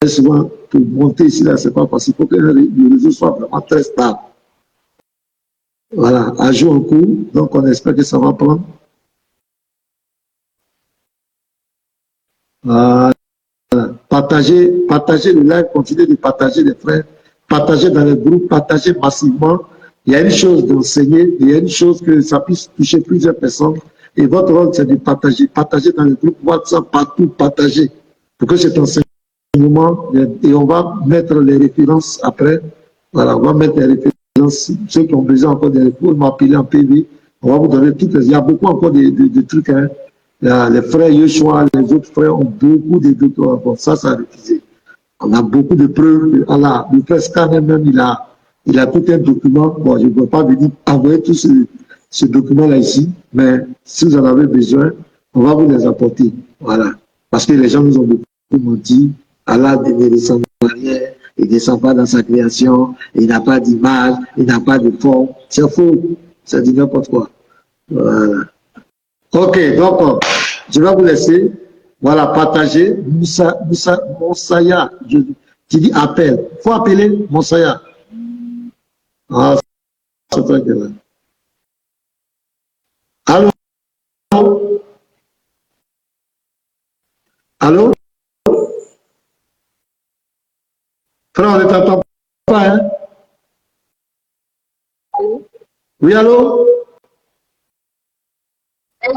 Souvent, pour monter ici, là, c'est pas facile. Il faut que le réseau soit vraiment très stable. Voilà. À jour en cours. Donc, on espère que ça va prendre. Voilà. Partagez le live, continuez de partager les frères, partagez dans les groupes, partagez massivement. Il y a une chose d'enseigner, il y a une chose que ça puisse toucher plusieurs personnes. Et votre rôle, c'est de partager. Partagez dans les groupes WhatsApp, partout, partagez. Pour que cet enseignement, et on va mettre les références après. Voilà, on va mettre les références. Ceux qui ont besoin encore des références, m'appeler en PV. On va vous donner toutes les. Il y a beaucoup encore de trucs, hein. Les frères Yeshua, les autres frères ont beaucoup de documents. Bon, ça a refusé. On a beaucoup de preuves. Allah, le frère Scanner même, il a tout un document. Bon, je ne peux pas venir envoyer tout ce document-là ici, mais si vous en avez besoin, on va vous les apporter. Voilà. Parce que les gens nous ont beaucoup menti. Allah ne descend rien, il ne descend pas dans sa création, il n'a pas d'image, il n'a pas de forme. C'est faux. C'est du n'importe quoi. Voilà. Ok, donc, je vais vous laisser. Voilà, partager. Moussaya, tu dis appel. Il faut appeler Moussaya. Ah, c'est toi qui es là. Allô? Allô? Frère, on ne t'entend pas, hein? Allô? Oui, allô? Oh,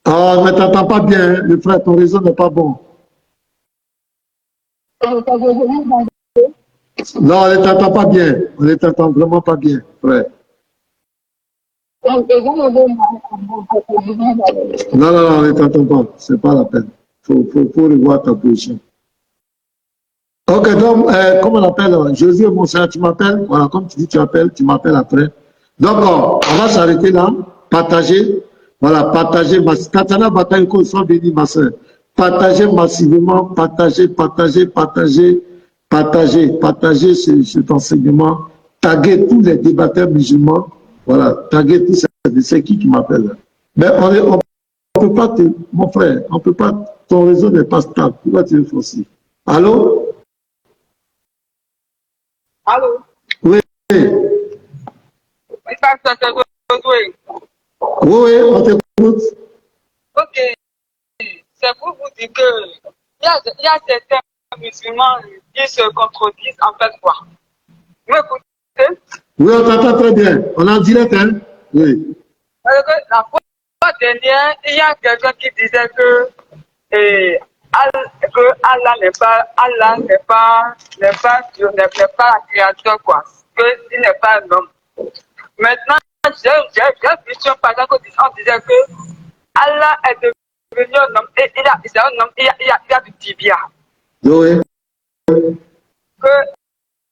on ne t'entend pas bien, hein? Le frère, ton réseau n'est pas bon. Non, on ne t'entend pas bien. On ne t'entend vraiment pas bien, frère. Non, on ne t'entend pas. C'est pas la peine. Faut revoir ta position. Ok, donc, comment on appelle? Josué Moussa, tu m'appelles? Voilà, comme tu dis, tu m'appelles après. Donc, on va s'arrêter là. Partager. Voilà, partagez massivement. Katana Bataille, soit béni, ma soeur. Partagez massivement, partagez cet enseignement. Taguez tous les débatteurs musulmans. Voilà, taguez tous. C'est qui m'appelle? Mais on peut pas mon frère, on peut pas, ton réseau n'est pas stable. Pourquoi tu veux forcer? Allô? Allô? Oui. Oui, on t'écoute. Ok. C'est pour vous dire que il y a certains musulmans qui se contredisent en fait quoi. Vous m'écoutez? Oui, on t'entend très bien. On est en direct, hein? Oui. La fois dernière, il y a quelqu'un qui disait que Allah n'est pas Dieu, n'est pas créateur, quoi. Qu'il n'est pas un homme. Maintenant, j'ai vu sur un passage on disait que Allah est devenu un homme et il a du tibia. Oui.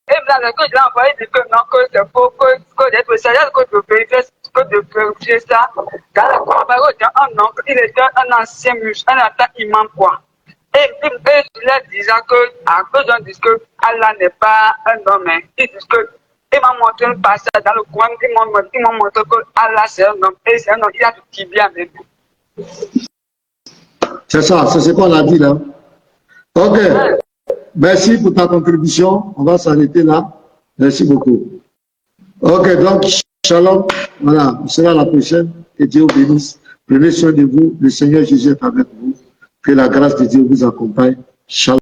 Et là, que je l'ai envoyé, dit que non, que c'est faux, que d'être sérieux, que de vérifier ça. Dans la parole d'un homme, il était un ancien musulman, un attaque imam, quoi. Et je leur disais que, à cause d'un disque, Allah n'est pas un homme, hein. Ils disent que, il m'a montré un passage dans le coin, il m'a montré que Allah c'est un homme, et c'est un homme, il a du tibia même. C'est ça, c'est ce qu'on a dit là. Ok. Merci pour ta contribution. On va s'arrêter là. Merci beaucoup. Ok, donc, shalom. Voilà, on sera la prochaine. Que Dieu vous bénisse. Prenez soin de vous. Le Seigneur Jésus est avec vous. Que la grâce de Dieu vous accompagne. Shalom.